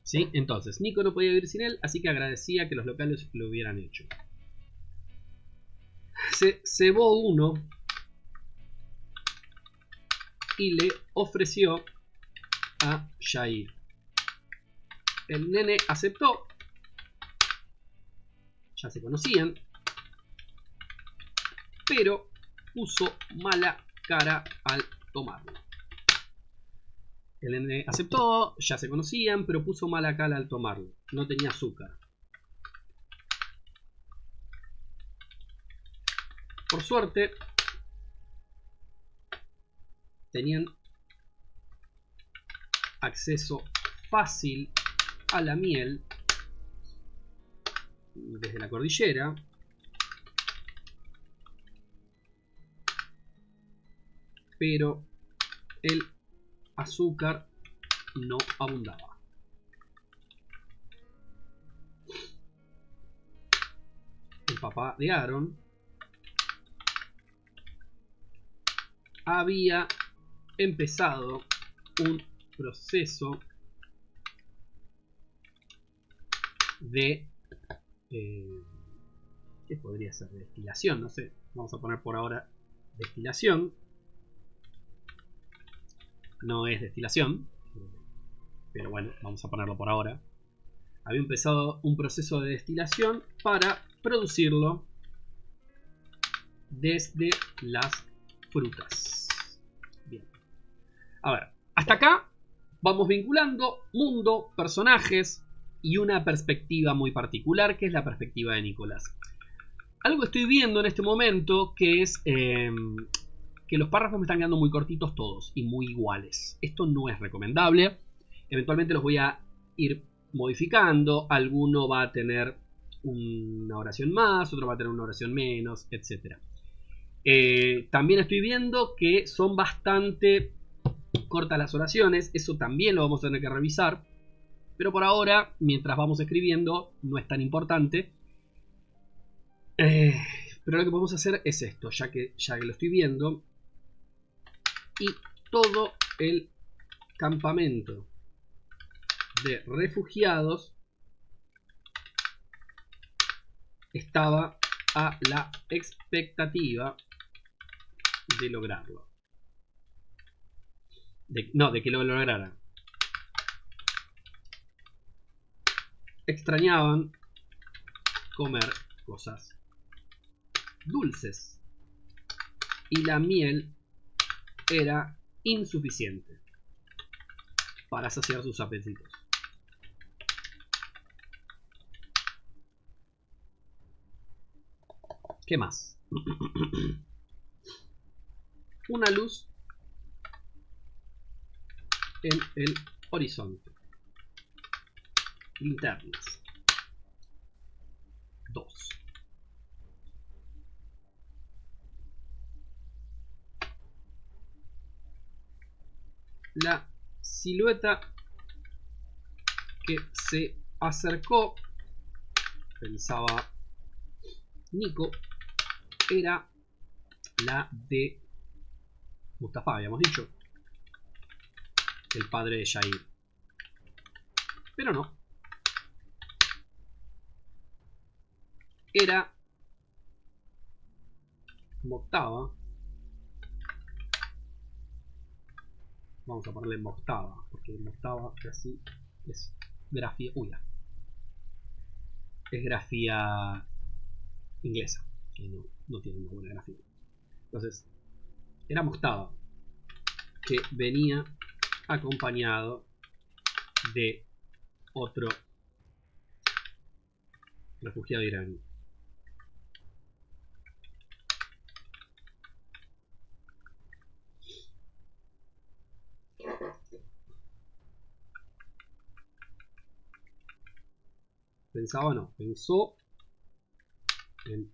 ¿Sí? Entonces, Nico no podía vivir sin él, así que agradecía que los locales lo hubieran hecho. Se cebó uno y le ofreció a Jair. El nene aceptó. Ya se conocían. Pero puso mala cara al tomarlo. El nene aceptó, ya se conocían, pero puso mala cara al tomarlo. No tenía azúcar. Por suerte, tenían acceso fácil a la miel desde la cordillera. Pero el azúcar no abundaba. El papá de Aaron había empezado un proceso de ¿qué podría ser? De destilación, no sé. Vamos a poner por ahora destilación. No es destilación, pero bueno, vamos a ponerlo por ahora. Había empezado un proceso de destilación para producirlo desde las frutas. Bien. A ver, hasta acá vamos vinculando mundo, personajes y una perspectiva muy particular, que es la perspectiva de Nicolás. Algo que estoy viendo en este momento, que es que los párrafos me están quedando muy cortitos todos y muy iguales. Esto no es recomendable. Eventualmente los voy a ir modificando. Alguno va a tener una oración más, otro va a tener una oración menos, etc. También estoy viendo que son bastante cortas las oraciones. Eso también lo vamos a tener que revisar. Pero por ahora, mientras vamos escribiendo, no es tan importante. Pero lo que podemos hacer es esto, ya que lo estoy viendo. Y todo el campamento de refugiados estaba a la expectativa de lograrlo. De que lo lograra. Extrañaban comer cosas dulces. Y la miel era insuficiente para saciar sus apetitos. ¿Qué más? Una luz en el horizonte. Linternas. 2. La silueta que se acercó, pensaba Nico, era la de Mustafa, habíamos dicho, el padre de Jair. Pero no. Era Moctava. Vamos a ponerle Moctava, porque Moctava casi es grafía. Uy, es grafía inglesa, que no tiene una buena grafía. Entonces, era Moctava, que venía acompañado de otro refugiado iraní. Pensaba, no, pensó en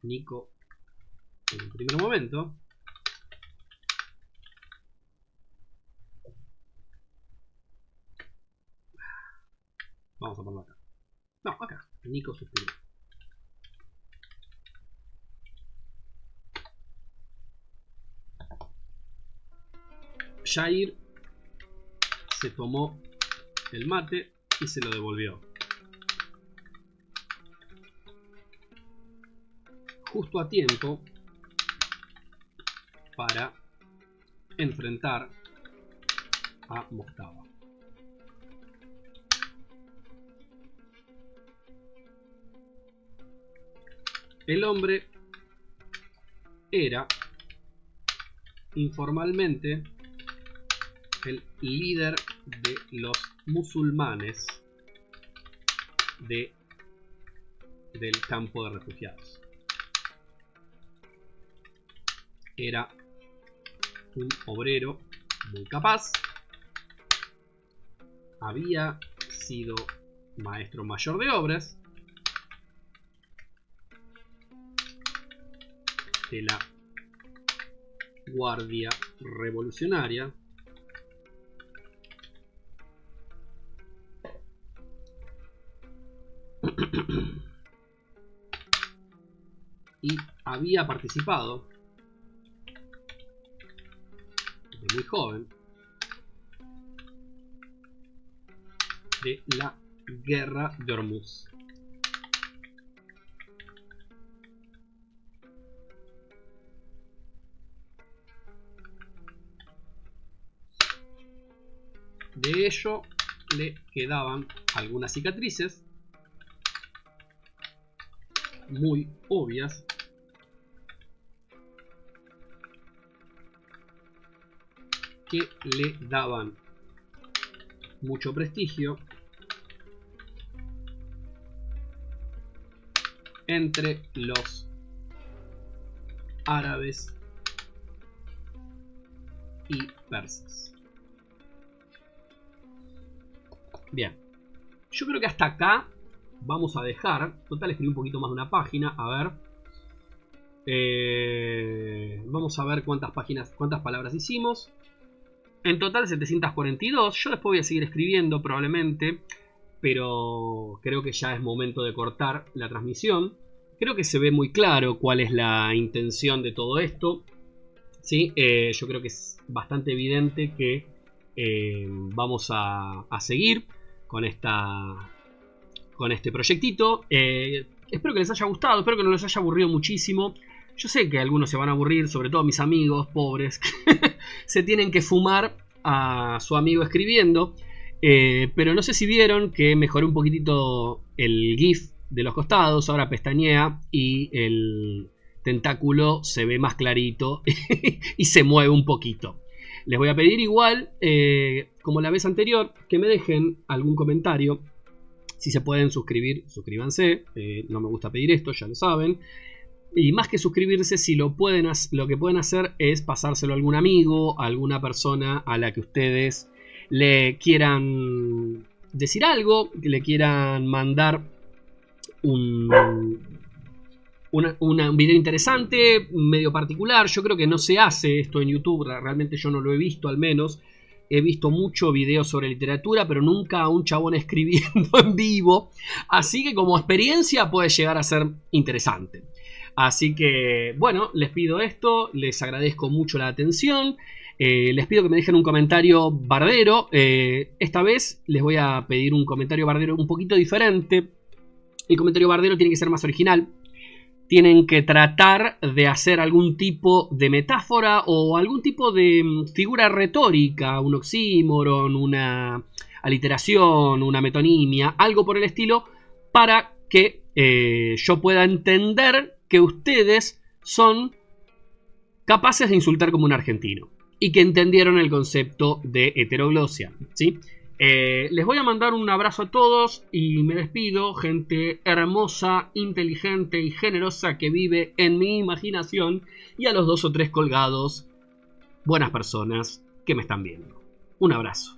Nico en un primer momento. Vamos a ponerlo acá. No, acá. Nico suspiró. Jair se tomó el mate y se lo devolvió. Justo a tiempo para enfrentar a Mostaba. El hombre era informalmente el líder de los musulmanes del campo de refugiados. Era un obrero muy capaz. Había sido maestro mayor de obras de la Guardia Revolucionaria y había participado de muy joven de la Guerra de Hormuz. De ello le quedaban algunas cicatrices muy obvias que le daban mucho prestigio entre los árabes y persas. Bien, yo creo que hasta acá vamos a dejar. Total, escribí un poquito más de una página. A ver, vamos a ver cuántas palabras hicimos. En total 742. Yo después voy a seguir escribiendo probablemente, pero creo que ya es momento de cortar la transmisión. Creo que se ve muy claro cuál es la intención de todo esto. ¿Sí? Yo creo que es bastante evidente que vamos a seguir con este proyectito. Espero que les haya gustado, espero que no les haya aburrido muchísimo. Yo sé que algunos se van a aburrir, sobre todo mis amigos pobres, se tienen que fumar a su amigo escribiendo. Pero no sé si vieron que mejoré un poquitito el GIF de los costados. Ahora pestañea y el tentáculo se ve más clarito y se mueve un poquito. Les voy a pedir igual, como la vez anterior, que me dejen algún comentario. Si se pueden suscribir, suscríbanse. No me gusta pedir esto, ya lo saben. Y más que suscribirse, si lo que pueden hacer es pasárselo a algún amigo, a alguna persona a la que ustedes le quieran decir algo, que le quieran mandar un video interesante, medio particular. Yo creo que no se hace esto en YouTube, realmente yo no lo he visto, al menos. He visto muchos videos sobre literatura, pero nunca a un chabón escribiendo en vivo. Así que como experiencia puede llegar a ser interesante. Así que, bueno, les pido esto, les agradezco mucho la atención. Les pido que me dejen un comentario bardero. Esta vez les voy a pedir un comentario bardero un poquito diferente. El comentario bardero tiene que ser más original. Tienen que tratar de hacer algún tipo de metáfora o algún tipo de figura retórica, un oxímoron, una aliteración, una metonimia, algo por el estilo, para que yo pueda entender que ustedes son capaces de insultar como un argentino y que entendieron el concepto de heteroglosia, ¿sí? Les voy a mandar un abrazo a todos y me despido, gente hermosa, inteligente y generosa que vive en mi imaginación, y a los 2 o 3 colgados, buenas personas que me están viendo. Un abrazo.